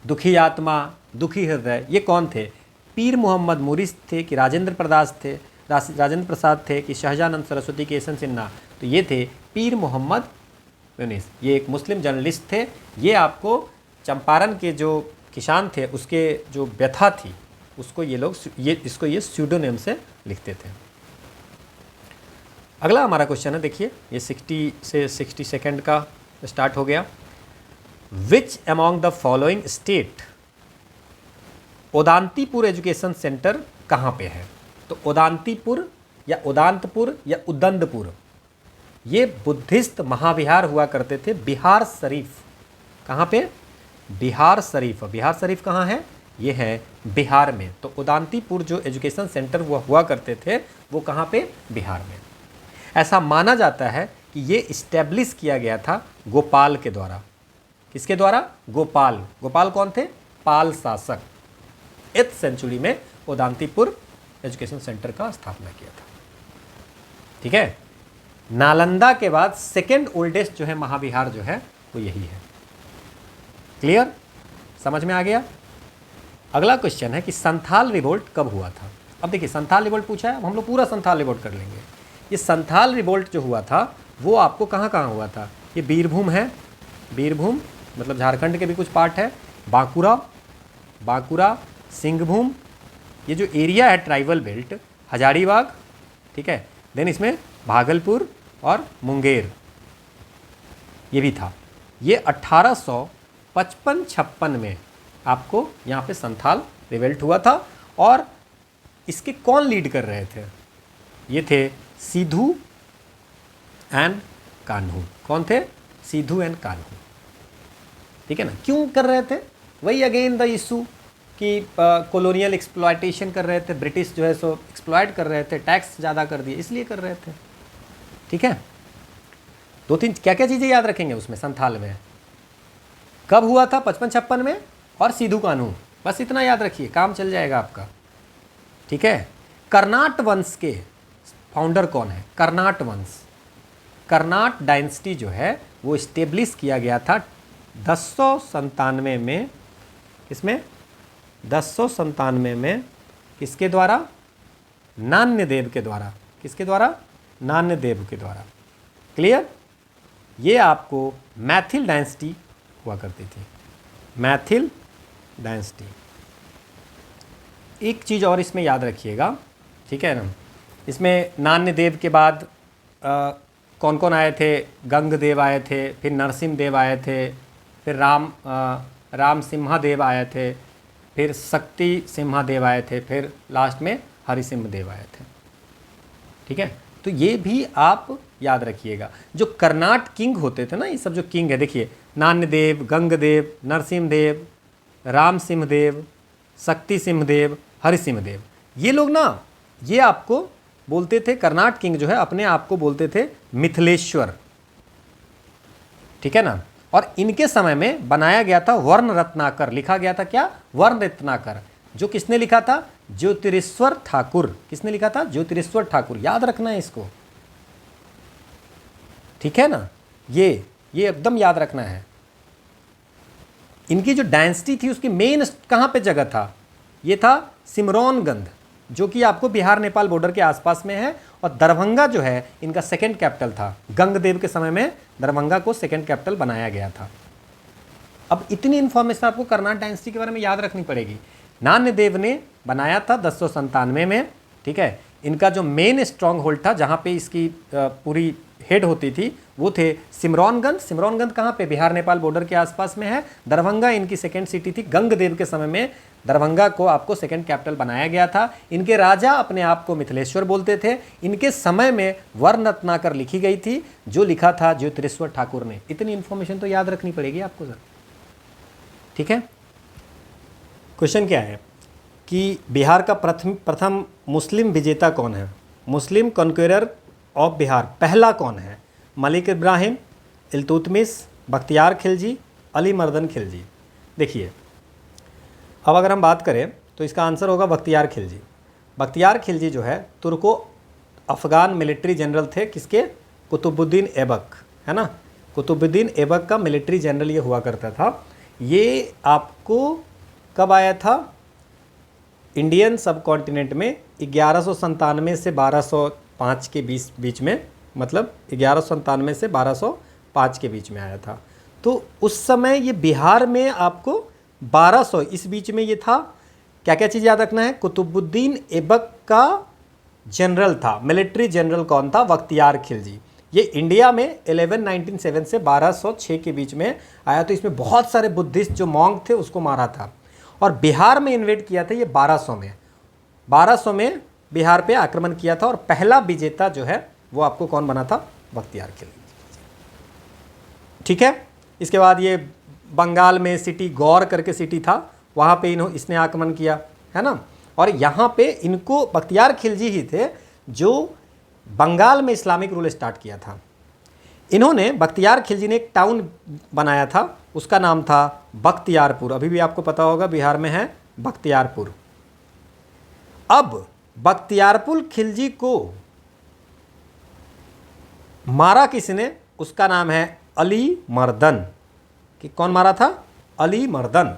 दुखी आत्मा, दुखी हृदय। ये कौन थे? पीर मोहम्मद मुरिस थे कि राजेंद्र प्रसाद थे कि शहजानंद सरस्वती के एसन सिन्हा? तो ये थे पीर मोहम्मद मुरिस। ये एक मुस्लिम जर्नलिस्ट थे। ये आपको चंपारण के जो किसान थे उसके जो व्यथा थी उसको ये स्यूडोनिम से लिखते थे। अगला हमारा क्वेश्चन है, देखिए ये 60 से 60 सेकेंड का स्टार्ट हो गया। Which among the following state Udantipur education centre कहाँ पे है? तो उदांतीपुर या उदांतपुर या उदंदपुर, ये बुद्धिस्ट महाविहार हुआ करते थे बिहार शरीफ। कहाँ पे? बिहार शरीफ। बिहार शरीफ कहाँ है? ये है बिहार में। तो उदांतीपुर जो एजुकेशन सेंटर हुआ करते थे वो कहाँ पे? बिहार में। ऐसा माना जाता है कि ये इस्टेब्लिश किया गया था गोपाल के द्वारा। किसके द्वारा? गोपाल। गोपाल कौन थे? पाल शासक। 8th सेंचुरी में उदांतीपुर एजुकेशन सेंटर का स्थापना किया था। ठीक है, नालंदा के बाद सेकेंड ओल्डेस्ट जो है महाविहार जो है वो यही है। क्लियर? समझ में आ गया? अगला क्वेश्चन है कि संथाल रिवोल्ट कब हुआ था? अब देखिए संथाल रिवोल्ट पूछा है, अब हम लोग पूरा संथाल रिवोल्ट कर लेंगे। ये संथाल रिवोल्ट जो हुआ था वो आपको कहाँ कहाँ हुआ था? ये बीरभूम है, बीरभूम मतलब झारखंड के भी कुछ पार्ट है, बांकुरा, सिंहभूम, ये जो एरिया है ट्राइबल बेल्ट, हजारीबाग, ठीक है, देन इसमें भागलपुर और मुंगेर ये भी था। ये 1855-56 में आपको यहाँ पे संथाल रिवोल्ट हुआ था। और इसके कौन लीड कर रहे थे? ये थे सिद्धू एंड कान्हू। कौन थे? सिद्धू एंड कान्हू। ठीक है ना? क्यों कर रहे थे? वही अगेन द इशू कि कॉलोनियल एक्सप्लॉयटेशन कर रहे थे, ब्रिटिश जो है सो एक्सप्लॉयट कर रहे थे, टैक्स ज़्यादा कर दिए इसलिए कर रहे थे। ठीक है, दो तीन क्या क्या चीज़ें याद रखेंगे उसमें संथाल में, कब हुआ था 55-56 में, और सिद्धू कानू, बस इतना याद रखिए, काम चल जाएगा आपका। ठीक है, कर्नाट वंश के फाउंडर कौन है? कर्नाट वंश, कर्नाट डायनेस्टी जो है वो इस्टेब्लिश किया गया था 1097 में। इसमें 1097 में किसके द्वारा? नान्यदेव के द्वारा। किसके द्वारा? नान्यदेव के द्वारा। क्लियर? ये आपको मैथिल डायनेस्टी हुआ करती थी, मैथिल डायनेस्टी। एक चीज़ और इसमें याद रखिएगा, ठीक है ना, इसमें नान्यदेव के बाद कौन कौन आए थे? गंगदेव आए थे, फिर नरसिम्ह देव आए थे, फिर राम सिम्हादेव आए थे, फिर शक्ति सिम्हादेव आए थे, फिर लास्ट में हरिसिम्ह देव आए थे। ठीक है, तो ये भी आप याद रखिएगा। जो कर्नाट किंग होते थे ना, ये सब जो किंग है, देखिए नान्यदेव, गंगदेव, नरसिम्हदेव, राम सिंहदेव, शक्ति सिंहदेव, हरिसिम्हदेव, ये लोग ना, ये आपको बोलते थे, कर्नाट किंग जो है अपने आप को बोलते थे मिथिलेश्वर। ठीक है ना, और इनके समय में बनाया गया था वर्ण रत्नाकर, लिखा गया था क्या? वर्ण रत्नाकर, जो किसने लिखा था? ज्योतिरेश्वर ठाकुर। किसने लिखा था? ज्योतिरेश्वर ठाकुर, याद रखना है इसको। ठीक है ना, ये एकदम याद रखना है। इनकी जो डायनेस्टी थी उसकी मेन कहाँ पे जगह था? ये था सिमरौनगंज, जो कि आपको बिहार नेपाल बॉर्डर के आसपास में है, और दरभंगा जो है इनका सेकंड कैपिटल था। गंगदेव के समय में दरभंगा को सेकंड कैपिटल बनाया गया था। अब इतनी इंफॉर्मेशन आपको कर्नाट डायनेस्टी के बारे में याद रखनी पड़ेगी। नान्यदेव ने बनाया था 1097 में। ठीक है, इनका जो मेन स्ट्रॉन्ग होल्ड था, जहाँ पे इसकी पूरी हेड होती थी, वो थे सिमरौनगंज। सिमरौनगंज कहाँ पे? बिहार नेपाल बॉर्डर के आसपास में है। दरभंगा इनकी सेकंड सिटी थी। गंगदेव के समय में दरभंगा को आपको सेकंड कैपिटल बनाया गया था। इनके राजा अपने आप को मिथिलेश्वर बोलते थे। इनके समय में वर्ण रत्नाकर लिखी गई थी, जो लिखा था ज्योतिरेश्वर ठाकुर ने। इतनी इंफॉर्मेशन तो याद रखनी पड़ेगी आपको सर। ठीक है, क्वेश्चन क्या है कि बिहार का प्रथम मुस्लिम विजेता कौन है? मुस्लिम कॉन्क्वेरर ऑफ बिहार पहला कौन है? मलिक इब्राहिम, इल्तुतमिश, बख्तियार खिलजी, अली मर्दन खिलजी। देखिए, अब अगर हम बात करें तो इसका आंसर होगा बख्तियार खिलजी। बख्तियार खिलजी जो है तुर्को अफ़गान मिलिट्री जनरल थे। किसके? कुतुबुद्दीन ऐबक, है ना, कुतुबुद्दीन ऐबक का मिलिट्री जनरल ये हुआ करता था। ये आपको कब आया था? इंडियन सब कॉन्टिनेंट में 1197 से 1205 के बीच में, मतलब 1197 से 1205 के बीच में आया था। तो उस समय ये बिहार में आपको 1200 इस बीच में ये था। क्या क्या चीज़ याद रखना है? कुतुबुद्दीन ऐबक का जनरल था। मिलिट्री जनरल कौन था? बख्तियार खिलजी। ये इंडिया में 1197 से 1206 के बीच में आया। तो इसमें बहुत सारे बुद्धिस्ट जो मॉन्क थे उसको मारा था, और बिहार में इन्वेड किया था ये 1200 में बिहार पे आक्रमण किया था। और पहला विजेता जो है वो आपको कौन बना था? बख्तियार खिलजी। ठीक है, इसके बाद ये बंगाल में सिटी गौर करके सिटी था, वहाँ पे इसने आक्रमण किया, है ना। और यहाँ पे इनको बख्तियार खिलजी ही थे जो बंगाल में इस्लामिक रूल स्टार्ट किया था। इन्होंने, बख्तियार खिलजी ने एक टाउन बनाया था, उसका नाम था बख्तियारपुर। अभी भी आपको पता होगा बिहार में है बख्तियारपुर। अब बख्तियारपुर खिलजी को मारा किसने? उसका नाम है अली मर्दन। कि कौन मारा था? अली मर्दन।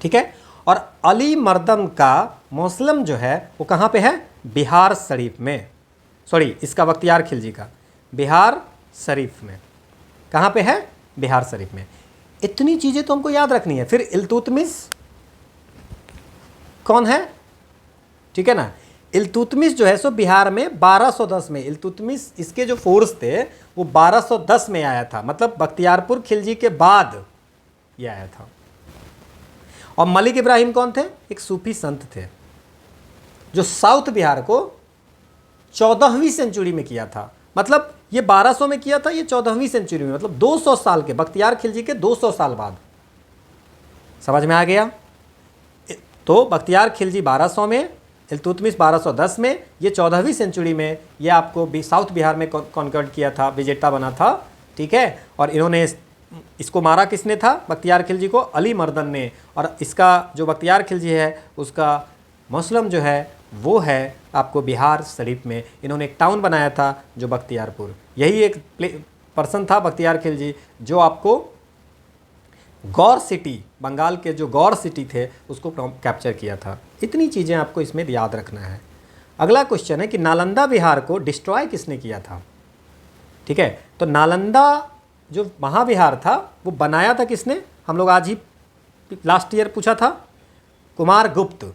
ठीक है, और अली मर्दन का मौसलम जो है वो कहाँ पे है? बिहार शरीफ में। सॉरी, इसका बख्तियार खिलजी का बिहार शरीफ में। कहाँ पे है? बिहार शरीफ में। इतनी चीज़ें तो हमको याद रखनी है। फिर इल्तुतमिश कौन है? ठीक है ना, इल्तुतमिश जो है सो बिहार में 1210 में, इल्तुतमिश इसके जो फोर्स थे वो 1210 में आया था, मतलब बख्तियारपुर खिलजी के बाद ये आया था। और मलिक इब्राहिम कौन थे? एक सूफी संत थे जो साउथ बिहार को 14वीं सेंचुरी में किया था। मतलब ये 1200 में किया था, ये 14वीं सेंचुरी में, मतलब 200 साल के, बख्तियार खिलजी के 200 साल बाद। समझ में आ गया? तो बख्तियार खिलजी 1200 में, इल्तुतमिश 1210 में, ये 14वीं सेंचुरी में ये आपको साउथ बिहार में कॉन्कर्ड किया था, विजेता बना था, ठीक है। और इन्होंने इसको मारा किसने था? बख्तियार खिलजी को अली मर्दन ने। और इसका जो बख्तियार खिलजी है उसका मौसलम जो है वो है आपको बिहार शरीफ में। इन्होंने एक टाउन बनाया था जो बख्तियारपुर, यही एक पर्सन था बख्तियार खिलजी जो आपको गौर सिटी, बंगाल के जो गौर सिटी थे उसको कैप्चर किया था। इतनी चीज़ें आपको इसमें याद रखना है। अगला क्वेश्चन है कि नालंदा बिहार को डिस्ट्रॉय किसने किया था? ठीक है, तो नालंदा जो महाविहार था वो बनाया था किसने? हम लोग आज ही लास्ट ईयर पूछा था, कुमार गुप्त,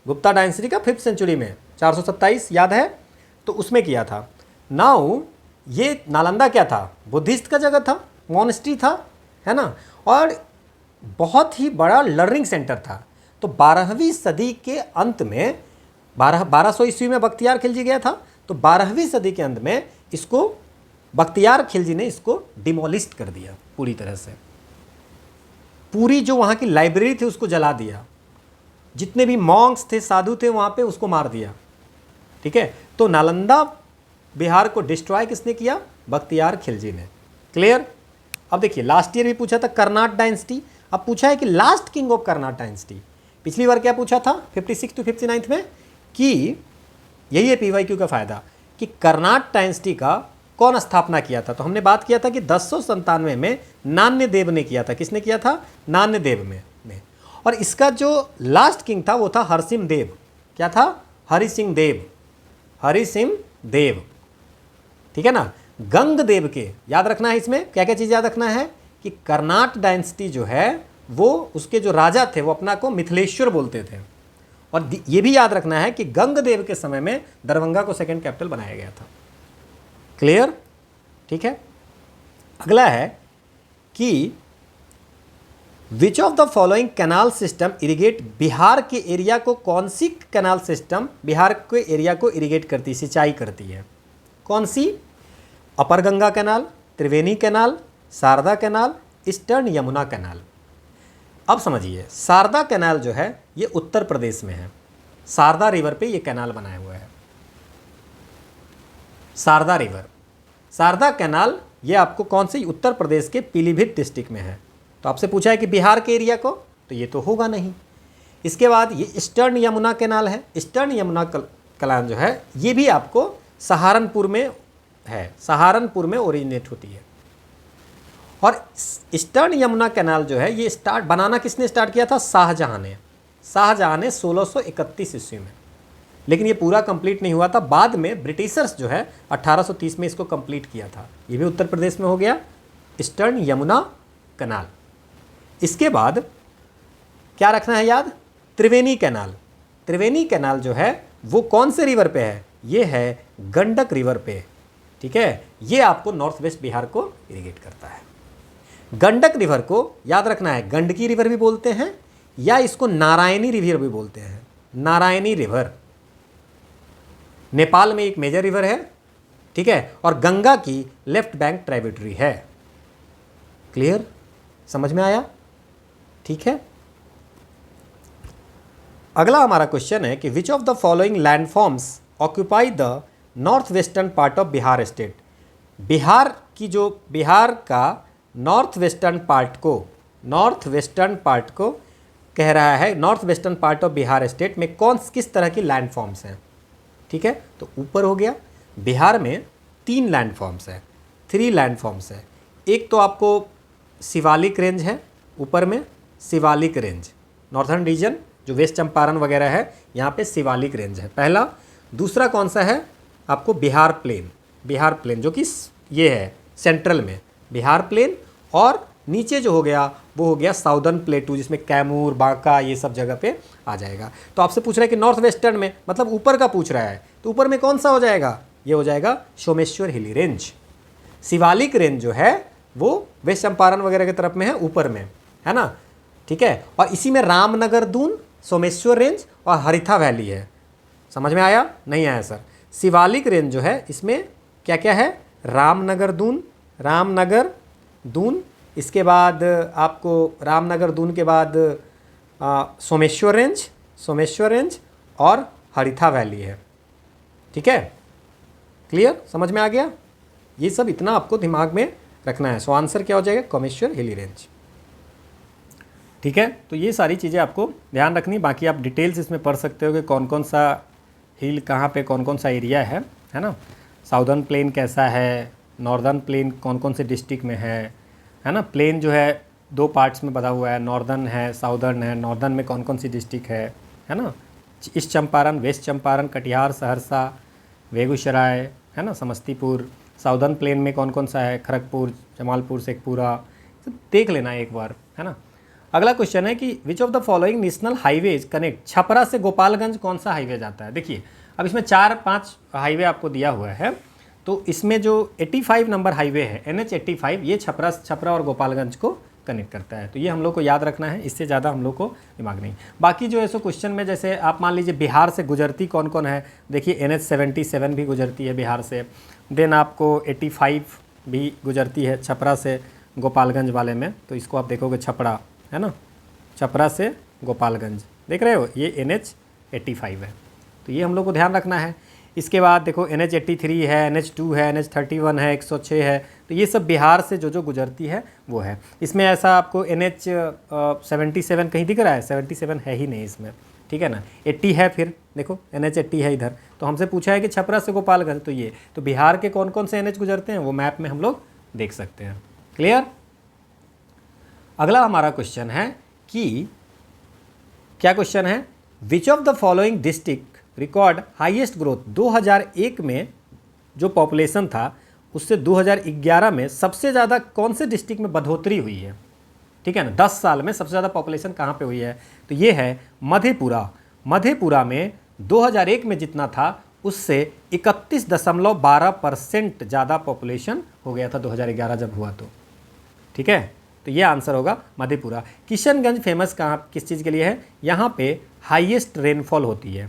गुप्ता डायनेस्टी का 5th सेंचुरी में 427 याद है, तो उसमें किया था। नाउ ये नालंदा क्या था? बुद्धिस्ट का जगह था, मॉनेस्ट्री था, है ना, और बहुत ही बड़ा लर्निंग सेंटर था। तो 12वीं सदी के अंत में 1200 ईस्वी में बख्तियार खिलजी गया था, तो 12वीं सदी के अंत में इसको बख्तियार खिलजी ने इसको डिमोलिस्ट कर दिया पूरी तरह से। पूरी जो वहाँ की लाइब्रेरी थी उसको जला दिया, जितने भी मॉन्क्स थे, साधु थे वहाँ पे, उसको मार दिया, ठीक है। तो नालंदा बिहार को डिस्ट्रॉय किसने किया? बख्तियार खिलजी ने। क्लियर? अब देखिए लास्ट ईयर भी पूछा था कर्नाट डायनेस्टी, अब पूछा है कि last king of Karnat dynasty. पिछली बार क्या पूछा था 56 to 59 में कि यही है PYQ का फायदा कि कर्नाट डायनेस्टी का कौन स्थापना किया था। तो हमने बात किया था कि 1097 में नान्य देव ने किया था। किसने किया था? नान्य देव में। और इसका जो लास्ट किंग था वो था हरसिम देव। क्या था? हरि सिंह देव, हरि सिंह देव, ठीक है ना। गंग देव के याद रखना है, इसमें क्या क्या चीज़ याद रखना है कि कर्नाट डायनेस्टी जो है वो उसके जो राजा थे वो अपना को मिथिलेश्वर बोलते थे। और ये भी याद रखना है कि गंग देव के समय में दरभंगा को सेकंड कैपिटल बनाया गया था। क्लियर? ठीक है। अगला है कि विच of the following canal system irrigate, Bihar के एरिया को कौन सी कैनाल सिस्टम बिहार के एरिया को इरिगेट करती, सिंचाई करती है? कौन सी? Upper Ganga canal, Triveni canal, Sharda canal, eastern Yamuna canal. अब समझिए, शारदा कैनाल जो है ये उत्तर प्रदेश में है, शारदा रिवर पे ये कैनाल बनाया हुआ है। शारदा रिवर, शारदा कैनाल ये आपको कौन सी? उत्तर प्रदेश के पीलीभीत डिस्ट्रिक्ट में है। तो आपसे पूछा है कि बिहार के एरिया को, तो ये तो होगा नहीं। इसके बाद ये ईस्टर्न यमुना कैनाल है। ईस्टर्न यमुना कैनाल जो है ये भी आपको सहारनपुर में है, सहारनपुर में ओरिजिनेट होती है। और ईस्टर्न यमुना कैनाल जो है ये बनाना किसने स्टार्ट किया था? शाहजहां ने। शाहजहां ने 1631 ईस्वी में, लेकिन ये पूरा कंप्लीट नहीं हुआ था। बाद में ब्रिटिशर्स जो है 1830 में इसको कंप्लीट किया था। ये भी उत्तर प्रदेश में हो गया ईस्टर्न यमुना कैनाल। इसके बाद क्या रखना है याद? त्रिवेणी कैनाल। त्रिवेणी कैनाल जो है वो कौन से रिवर पे है? ये है गंडक रिवर पे, ठीक है। ये आपको नॉर्थ वेस्ट बिहार को इरिगेट करता है। गंडक रिवर को याद रखना है, गंडकी रिवर भी बोलते हैं या इसको नारायणी रिवर भी बोलते हैं। नारायणी रिवर नेपाल में एक मेजर रिवर है, ठीक है, और गंगा की लेफ्ट बैंक ट्राइब्यूटरी है। क्लियर? समझ में आया? ठीक है। अगला हमारा क्वेश्चन है कि विच of the following landforms occupy the north western part of Bihar state. Bihar की जो बिहार का नॉर्थ वेस्टर्न पार्ट को कह रहा है, north western part of Bihar state में कौन किस तरह की लैंडफॉर्म्स हैं? ठीक है, तो ऊपर हो गया बिहार में 3 लैंडफॉर्म्स है, 3 लैंडफॉर्म्स है। एक तो आपको शिवालिक रेंज है, ऊपर में शिवालिक रेंज, नॉर्थर्न रीजन जो वेस्ट चंपारण वगैरह है यहाँ पे शिवालिक रेंज है पहला। दूसरा कौन सा है? आपको बिहार प्लेन, बिहार प्लेन जो कि ये है सेंट्रल में बिहार प्लेन, और नीचे जो हो गया वो हो गया साउदर्न प्लेटू जिसमें कैमूर, बांका ये सब जगह पे आ जाएगा। तो आपसे पूछ रहा है कि नॉर्थ वेस्टर्न में, मतलब ऊपर का पूछ रहा है, तो ऊपर में कौन सा हो जाएगा? ये हो जाएगा सोमेश्वर हिली रेंज। शिवालिक रेंज जो है वो वेस्ट चंपारण वगैरह की तरफ में है, ऊपर में है ना, ठीक है। और इसी में रामनगर दून, सोमेश्वर रेंज और हरिथा वैली है। समझ में आया? नहीं आया सर? शिवालिक रेंज जो है इसमें क्या क्या है? रामनगर दून, इसके बाद आपको रामनगर दून के बाद सोमेश्वर रेंज और हरिथा वैली है। ठीक है, क्लियर, समझ में आ गया? ये सब इतना आपको दिमाग में रखना है। सो आंसर क्या हो जाएगा? कामेश्वर हिली रेंज। ठीक है, तो ये सारी चीज़ें आपको ध्यान रखनी। बाकी आप डिटेल्स इसमें पढ़ सकते हो कि कौन कौन सा हिल कहाँ पे कौन कौन सा एरिया है ना। साउदर्न प्लेन कैसा है, नॉर्दर्न प्लेन कौन कौन से डिस्ट्रिक्ट में है ना। प्लेन जो है 2 पार्ट्स में बना हुआ है, नॉर्दर्न है, साउदर्न है। नॉर्दर्न में कौन कौन सी डिस्ट्रिक्ट है ना। ईस्ट चंपारण, वेस्ट चंपारण, कटिहार, सहरसा, बेगूसराय, है ना, समस्तीपुर। साउदर्न प्लेन में कौन कौन सा है, खड़गपुर, जमालपुर, शेखपुरा, तो देख लेना एक बार, है ना। अगला क्वेश्चन है कि विच of the following national highways connect Chhapra से गोपालगंज, कौन सा हाईवे जाता है? देखिए अब इसमें 4-5 हाईवे आपको दिया हुआ है। तो इसमें जो 85 नंबर हाईवे है NH 85, ये छपरा और गोपालगंज को कनेक्ट करता है। तो ये हम लोग को याद रखना है, इससे ज़्यादा हम लोग को दिमाग नहीं। बाकी जो है सो क्वेश्चन में जैसे आप मान लीजिए बिहार से गुजरती कौन कौन है, देखिए NH 77 भी गुजरती है बिहार से। देन आपको 85 भी गुजरती है छपरा से गोपालगंज वाले में। तो इसको आप देखोगे छपरा, है ना, छपरा से गोपालगंज, देख रहे हो, ये NH 85 है। तो ये हम लोग को ध्यान रखना है। इसके बाद देखो NH 83 है, NH 2 है, NH 31 है, 106 है। तो ये सब बिहार से जो गुजरती है वो है। इसमें ऐसा आपको NH 77 कहीं दिख रहा है? 77 है ही नहीं इसमें, ठीक है ना। 80 है, फिर देखो NH 80 है इधर। तो हमसे पूछा है कि छपरा से गोपालगंज, तो ये तो बिहार के कौन कौन से NH गुजरते हैं वो मैप में हम लोग देख सकते हैं। क्लियर? अगला हमारा क्वेश्चन है कि क्या क्वेश्चन है? Which of the following district record highest growth? 2001 में जो पॉपुलेशन था उससे 2011 में सबसे ज़्यादा कौन से डिस्ट्रिक्ट में बढ़ोतरी हुई है? ठीक है ना, 10 साल में सबसे ज़्यादा पॉपुलेशन कहाँ पे हुई है? तो ये है मधेपुरा। मधेपुरा में 2001 में जितना था उससे 31.12% ज़्यादा पॉपुलेशन हो गया था 2011 जब हुआ तो। ठीक है, तो ये आंसर होगा मधेपुरा। किशनगंज फेमस कहाँ किस चीज़ के लिए है? यहाँ पे हाईएस्ट रेनफॉल होती है।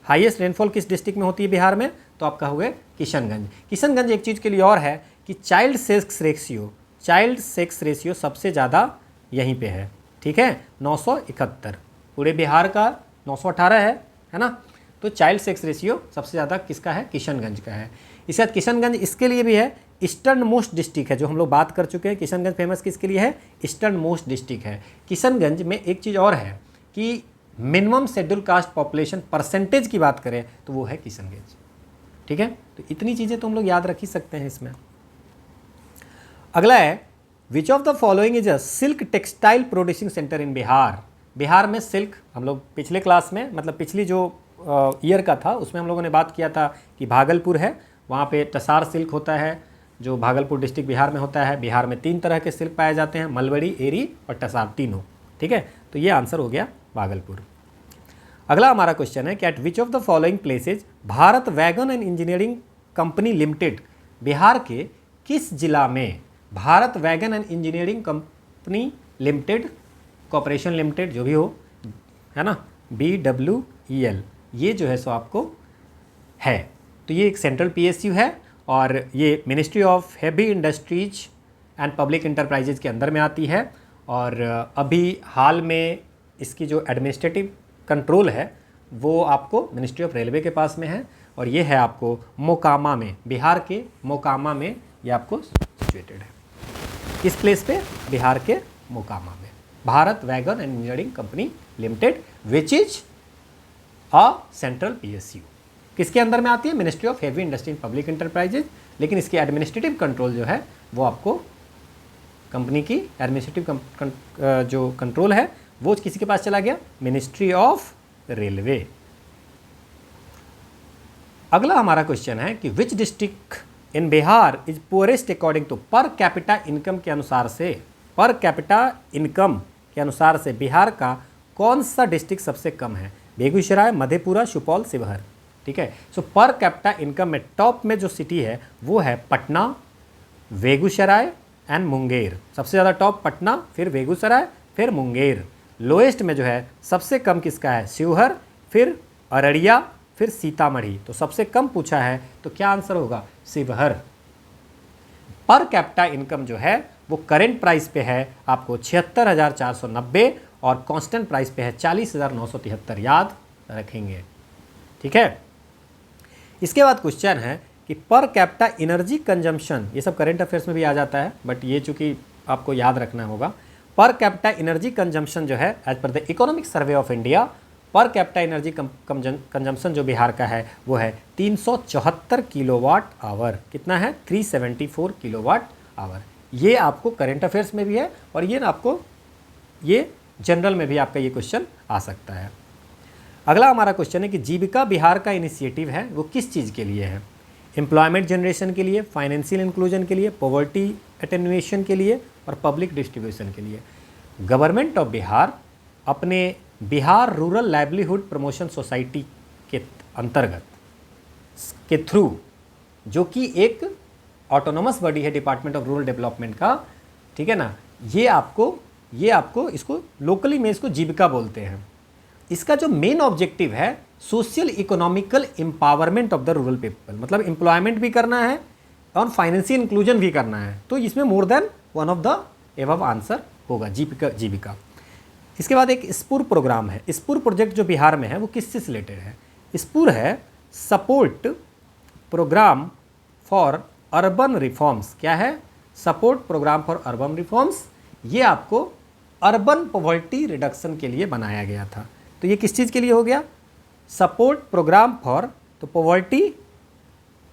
हाईएस्ट रेनफॉल किस डिस्ट्रिक्ट में होती है बिहार में? तो आप कहोगे किशनगंज। किशनगंज एक चीज़ के लिए और है कि चाइल्ड सेक्स रेशियो सबसे ज़्यादा यहीं पे है। ठीक है, 971। पूरे बिहार का 918 है ना। तो चाइल्ड सेक्स रेशियो सबसे ज़्यादा किसका है? किशनगंज का है। इसके बाद किशनगंज इसके लिए भी है, ईस्टर्न मोस्ट डिस्ट्रिक्ट है, जो हम लोग बात कर चुके हैं। किशनगंज फेमस किसके लिए है? ईस्टर्न मोस्ट डिस्ट्रिक्ट है। किशनगंज में एक चीज़ और है कि minimum schedule caste population percentage की बात करें तो वो है किशनगंज। ठीक है, तो इतनी चीज़ें तो हम लोग याद रख ही सकते हैं इसमें। अगला है which of the following is a silk textile producing centre in Bihar? Bihar में सिल्क, हम लोग पिछले क्लास में मतलब पिछली जो ईयर का था उसमें हम लोगों ने बात किया था कि भागलपुर है, वहाँ पे टसार सिल्क होता है जो भागलपुर डिस्ट्रिक्ट बिहार में होता है। बिहार में 3 तरह के सिल्क पाए जाते हैं, मलबरी, एरी और टसार, तीनों। ठीक है, तो ये आंसर हो गया भागलपुर। अगला हमारा क्वेश्चन है कि eight which of the following places Bharat wagon and engineering company limited? Bihar के किस जिला में Bharat wagon and engineering company limited, corporation limited जो भी हो, है ना, BWEL, ये जो है सो आपको है। तो ये एक सेंट्रल PSU है और ये ministry of heavy industries and public enterprises के अंदर में आती है। और अभी हाल में इसकी जो एडमिनिस्ट्रेटिव कंट्रोल है वो आपको मिनिस्ट्री ऑफ रेलवे के पास में है। और ये है आपको मोकामा में, बिहार के मोकामा में ये आपको सिचुएटेड है। किस प्लेस पे? बिहार के मोकामा में। Bharat wagon and engineering company limited which is a central PSU। किसके अंदर में आती है? Ministry of heavy industry and public enterprises. लेकिन इसकी एडमिनिस्ट्रेटिव कंट्रोल जो है वो आपको कंपनी की एडमिनिस्ट्रेटिव जो कंट्रोल है वो किसी के पास चला गया? Ministry of railway. अगला हमारा क्वेश्चन है कि which district in Bihar is poorest according to per capita income के अनुसार से, पर कैपिटा इनकम के अनुसार से बिहार का कौन सा डिस्ट्रिक्ट सबसे कम है? बेगूसराय, मधेपुरा, सुपौल, शिवहर। ठीक है, सो पर कैपिटा इनकम में टॉप में जो सिटी है वो है पटना, बेगूसराय एंड मुंगेर। सबसे ज़्यादा टॉप पटना, फिर बेगूसराय, फिर मुंगेर। लोएस्ट में जो है सबसे कम किसका है? शिवहर, फिर अररिया, फिर सीतामढ़ी। तो सबसे कम पूछा है तो क्या आंसर होगा? शिवहर। पर कैपिटा इनकम जो है वो करेंट प्राइस पे है आपको 76,490 और कांस्टेंट प्राइस पे है 40,973, याद रखेंगे। ठीक है। इसके बाद क्वेश्चन है कि पर कैपिटा एनर्जी कंजम्पशन, ये सब करंट अफेयर्स में भी आ जाता है बट ये चूंकि आपको याद रखना होगा। पर कैपिटा एनर्जी कंजम्पशन जो है as per the economic survey of India, per capita energy consumption जो बिहार का है वो है 374 किलोवाट आवर। कितना है? 374 किलोवाट आवर। ये आपको करंट अफेयर्स में भी है और ये ना आपको ये जनरल में भी आपका ये क्वेश्चन आ सकता है। अगला हमारा क्वेश्चन है कि जीविका बिहार का इनिशिएटिव है वो किस चीज़ के लिए है? एम्प्लॉयमेंट जनरेशन के लिए, फाइनेंशियल इंक्लूजन के लिए, पॉवर्टी एटेन्युएशन के लिए और पब्लिक डिस्ट्रीब्यूशन के लिए। गवर्नमेंट ऑफ बिहार अपने Bihar rural livelihood promotion society के अंतर्गत के थ्रू, जो कि एक ऑटोनोमस बॉडी है डिपार्टमेंट ऑफ रूरल डेवलपमेंट का, ठीक है ना, ये आपको इसको लोकली में इसको जीविका बोलते हैं। इसका जो मेन ऑब्जेक्टिव है social economical empowerment of the rural people, मतलब एम्प्लॉयमेंट भी करना है और फाइनेंशियल इंक्लूजन भी करना है। तो इसमें more than one of the above answer होगा जीविका। इसके बाद एक स्पूर प्रोग्राम है। स्पूर प्रोजेक्ट जो बिहार में है वो किससे रिलेटेड है? स्पूर है support programme for urban reforms. क्या है? Support programme for urban reforms. ये आपको अर्बन पॉवर्टी रिडक्शन के लिए बनाया गया था। तो ये किस चीज़ के लिए हो गया? सपोर्ट प्रोग्राम फॉर तो पॉवर्टी,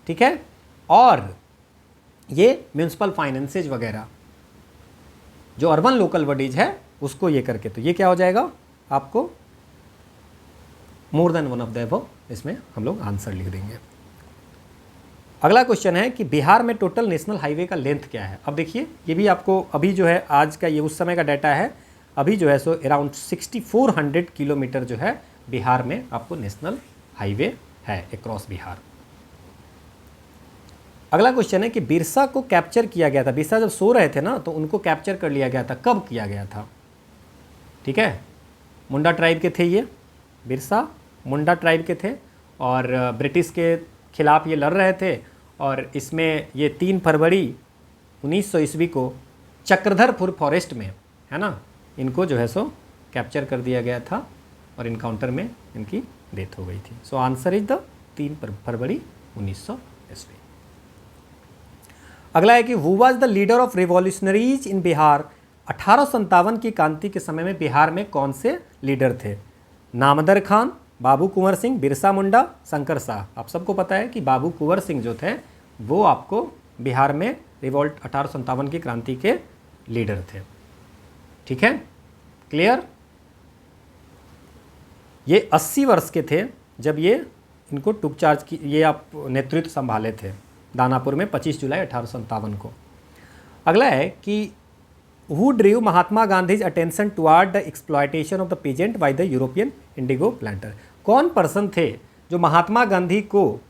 ठीक है, और ये म्यूनसिपल फाइनेंसेज वगैरह जो अर्बन लोकल बॉडीज है उसको ये करके, तो ये क्या हो जाएगा आपको more than one of the above, इसमें हम लोग आंसर लिख देंगे। अगला क्वेश्चन है कि बिहार में टोटल नेशनल हाईवे का लेंथ क्या है? अब देखिए ये भी आपको अभी जो है आज का ये उस समय का डाटा है, अभी जो है सो अराउंड 6400 किलोमीटर जो है बिहार में आपको नेशनल हाईवे है अक्रॉस बिहार। अगला क्वेश्चन है कि बिरसा को कैप्चर किया गया था। बिरसा जब सो रहे थे ना तो उनको कैप्चर कर लिया गया था। कब किया गया था? ठीक है, मुंडा ट्राइब के थे ये, बिरसा मुंडा ट्राइब के थे और ब्रिटिश के खिलाफ ये लड़ रहे थे और इसमें ये 3 फरवरी 1900 ईस्वी को चक्रधरपुर फॉरेस्ट में, है ना, इनको जो है सो कैप्चर कर दिया गया था और इनकाउंटर में इनकी डेथ हो गई थी। So answer is the 3 February 1900 ईस्वी। अगला है कि who was the leader of revolutionaries in Bihar? 1857 की क्रांति के समय में बिहार में कौन से लीडर थे? नामदर खान, बाबू कुंवर सिंह, बिरसा मुंडा, शंकर शाह। आप सबको पता है कि बाबू कुंवर सिंह जो थे वो आपको बिहार में रिवॉल्ट 1857 की क्रांति के लीडर थे। ठीक है, क्लियर? ये 80 वर्ष के थे जब ये इनको टुक चार्ज की ये आप नेतृत्व संभाले थे दानापुर में 25 जुलाई 1857 को। अगला है कि who ड्रीव Mahatma Gandhi's attention toward the exploitation of the peasant by the European Indigo planter? कौन पर्सन थे जो महात्मा गांधी को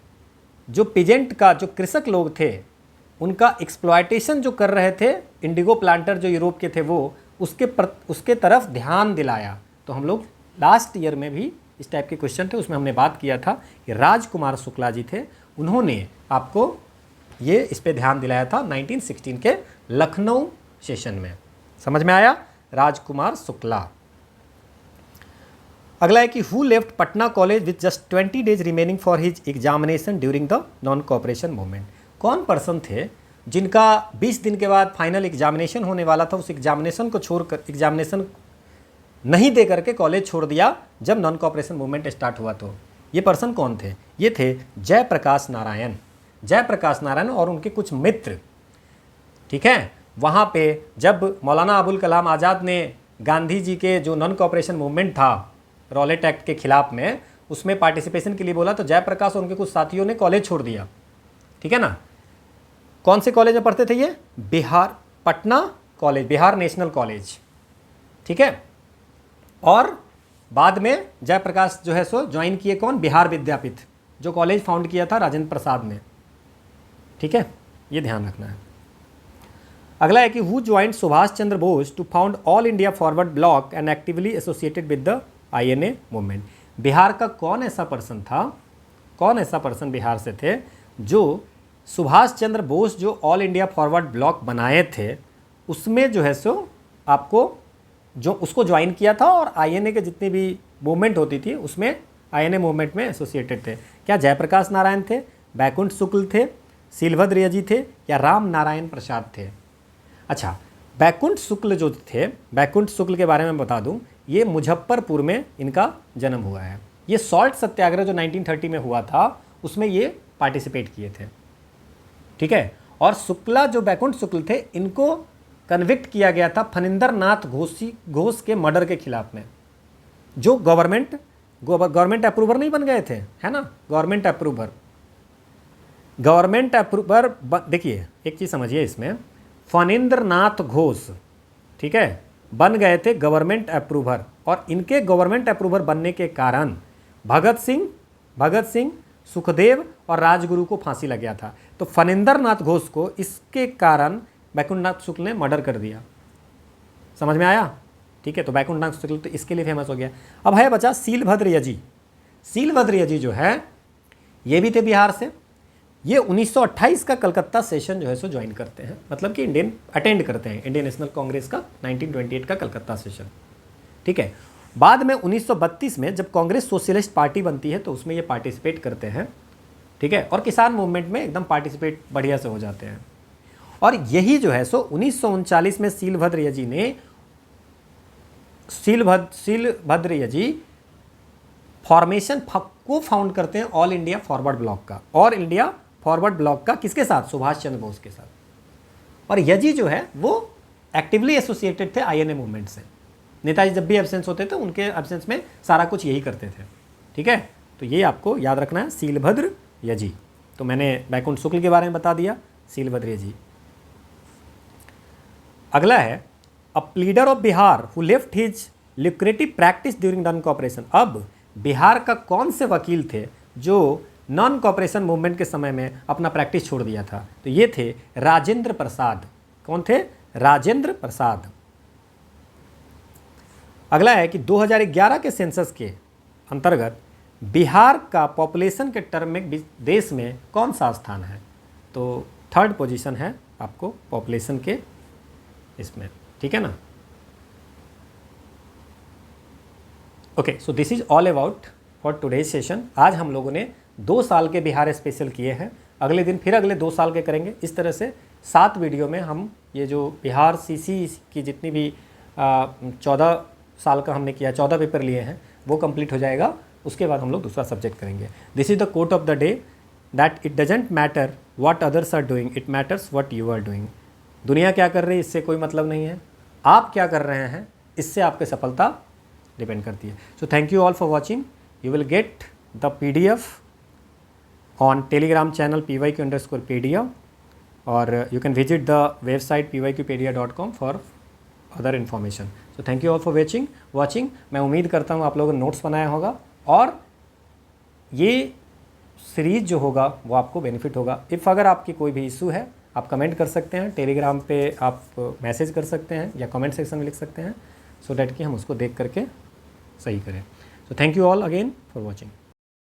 जो पीजेंट का जो कृषक लोग थे उनका एक्सप्लॉयटेशन जो कर रहे थे इंडिगो प्लांटर जो यूरोप के थे वो उसके तरफ ध्यान दिलाया? तो हम लोग लास्ट ईयर में भी इस टाइप के क्वेश्चन थे उसमें हमने बात किया था कि राजकुमार शुक्ला जी थे, उन्होंने आपको ये इस पे ध्यान दिलाया था 1916 के लखनऊ सेशन में। समझ में आया? राजकुमार शुक्ला। अगला है कि who left Patna college with just 20 days remaining for his examination during the non cooperation movement? कौन पर्सन थे जिनका 20 दिन के बाद फाइनल एग्जामिनेशन होने वाला था, उस एग्जामिनेशन को छोड़कर एग्जामिनेशन नहीं दे करके कॉलेज छोड़ दिया जब नॉन कोऑपरेशन मूवमेंट स्टार्ट हुआ? तो ये पर्सन कौन थे? ये थे जयप्रकाश नारायण। जयप्रकाश नारायण और उनके कुछ मित्र, ठीक है, वहाँ पे जब मौलाना अबुल कलाम आज़ाद ने गांधी जी के जो नॉन कोऑपरेशन मूवमेंट था रॉलेट एक्ट के खिलाफ में, उसमें पार्टिसिपेशन के लिए बोला तो जयप्रकाश और उनके कुछ साथियों ने कॉलेज छोड़ दिया। ठीक है ना? कौन से कॉलेज में पढ़ते थे ये? Bihar Patna college, Bihar national college. ठीक है, और बाद में जयप्रकाश जो है सो ज्वाइन किए कौन? बिहार विद्यापीठ, जो कॉलेज फाउंड किया था राजेंद्र प्रसाद ने। ठीक है, ये ध्यान रखना है। अगला है कि who joined Subhash Chandra Bose to found All India Forward Bloc and actively associated with the INA movement? Bihar का कौन ऐसा पर्सन था, कौन ऐसा पर्सन बिहार से थे जो सुभाष चंद्र बोस जो ऑल इंडिया फॉरवर्ड ब्लॉक बनाए थे उसमें जो है सो आपको जो उसको ज्वाइन किया था और आईएनए के जितनी भी मूवमेंट होती थी उसमें आईएनए मूवमेंट में एसोसिएटेड थे। क्या जयप्रकाश नारायण थे, बैकुंठ शुक्ल थे, सीलभद्र यजी थे या राम नारायण प्रसाद थे? अच्छा, बैकुंठ शुक्ल जो थे, बैकुंठ शुक्ल के बारे में बता दूं, ये मुजफ्फरपुर में इनका जन्म हुआ है। ये सॉल्ट सत्याग्रह जो 1930 में हुआ था उसमें ये पार्टिसिपेट किए थे, ठीक है। और शुक्ला जो बैकुंठ शुक्ल थे इनको कन्विक्ट किया गया था फणींद्र नाथ घोष के मर्डर के खिलाफ में, जो गवर्नमेंट अप्रूवर नहीं बन गए थे, है ना, गवर्नमेंट अप्रूवर। देखिए एक चीज़ समझिए इसमें, फणींद्र नाथ घोष, ठीक है, बन गए थे गवर्नमेंट अप्रूवर और इनके गवर्नमेंट अप्रूवर बनने के कारण भगत सिंह, सुखदेव और राजगुरु को फांसी लग गया था। तो फणींद्र नाथ घोष को इसके कारण बैकुंठ नाथ शुक्ल ने मर्डर कर दिया। समझ में आया? ठीक है, तो बैकुंठ नाथ शुक्ल तो इसके लिए फेमस हो गया। अब है बचा सीलभद्र यजी। सीलभद्र यजी जो है ये भी थे बिहार से। ये 1928 का कलकत्ता सेशन जो है सो ज्वाइन करते हैं, मतलब कि अटेंड करते हैं इंडियन नेशनल कांग्रेस का 1928 का कलकत्ता सेशन, ठीक है। बाद में 1932 में जब कांग्रेस सोशलिस्ट पार्टी बनती है तो उसमें ये पार्टिसिपेट करते हैं, ठीक है, और किसान मूवमेंट में एकदम पार्टिसिपेट बढ़िया से हो जाते हैं। और यही जो है सो 1939 में सीलभद्र यजी फॉर्मेशन को फाउंड करते हैं ऑल इंडिया फॉरवर्ड ब्लॉक का। ऑल इंडिया फॉरवर्ड ब्लॉक का किसके साथ? सुभाष चंद्र बोस के साथ। और यजी जो है वो एक्टिवली एसोसिएटेड थे आईएनए मूवमेंट से। नेताजी जब भी एब्सेंस होते थे उनके एब्सेंस में सारा कुछ यही करते थे, ठीक है। तो ये आपको याद रखना है, सीलभद्र यजी। तो मैंने बैकुंठ शुक्ल के बारे में बता दिया, सीलभद्र यजी। अगला है a pleader of Bihar who left his lucrative practice during non cooperation. अब बिहार का कौन से वकील थे जो नॉन कॉपरेशन मूवमेंट के समय में अपना प्रैक्टिस छोड़ दिया था? तो ये थे राजेंद्र प्रसाद। कौन थे? राजेंद्र प्रसाद। अगला है कि 2011 के सेंसस के अंतर्गत बिहार का पॉपुलेशन के टर्म में देश में कौन सा स्थान है? तो 3rd पोजीशन है आपको पॉपुलेशन के इसमें, ठीक है ना। Okay, so this is all about for today's session. आज हम लोगों ने 2 साल के बिहार स्पेशल किए हैं। अगले दिन फिर अगले 2 साल के करेंगे। इस तरह से 7 वीडियो में हम ये जो बिहार सीसी की जितनी भी 14 साल का हमने किया, 14 पेपर लिए हैं, वो कंप्लीट हो जाएगा। उसके बाद हम लोग दूसरा सब्जेक्ट करेंगे। This is the quote of the day, that it doesn't matter what others are doing, it matters what you are doing. दुनिया क्या कर रही है इससे कोई मतलब नहीं है, आप क्या कर रहे हैं इससे आपकी सफलता डिपेंड करती है। So thank you all for watching. You will get the PDF on Telegram channel pyq_pedia, or you can visit the website pyqpedia.com for other information. So thank you all for watching. मैं उम्मीद करता हूँ आप लोगों ने notes बनाया होगा और ये सीरीज जो होगा वो आपको बेनिफिट होगा। इफ़ अगर आपकी कोई भी इशू है आप कमेंट कर सकते हैं, टेलीग्राम पे आप मैसेज कर सकते हैं या कमेंट सेक्शन में लिख सकते हैं, सो डैट कि हम उसको देख करके सही करें। So thank you all again for watching.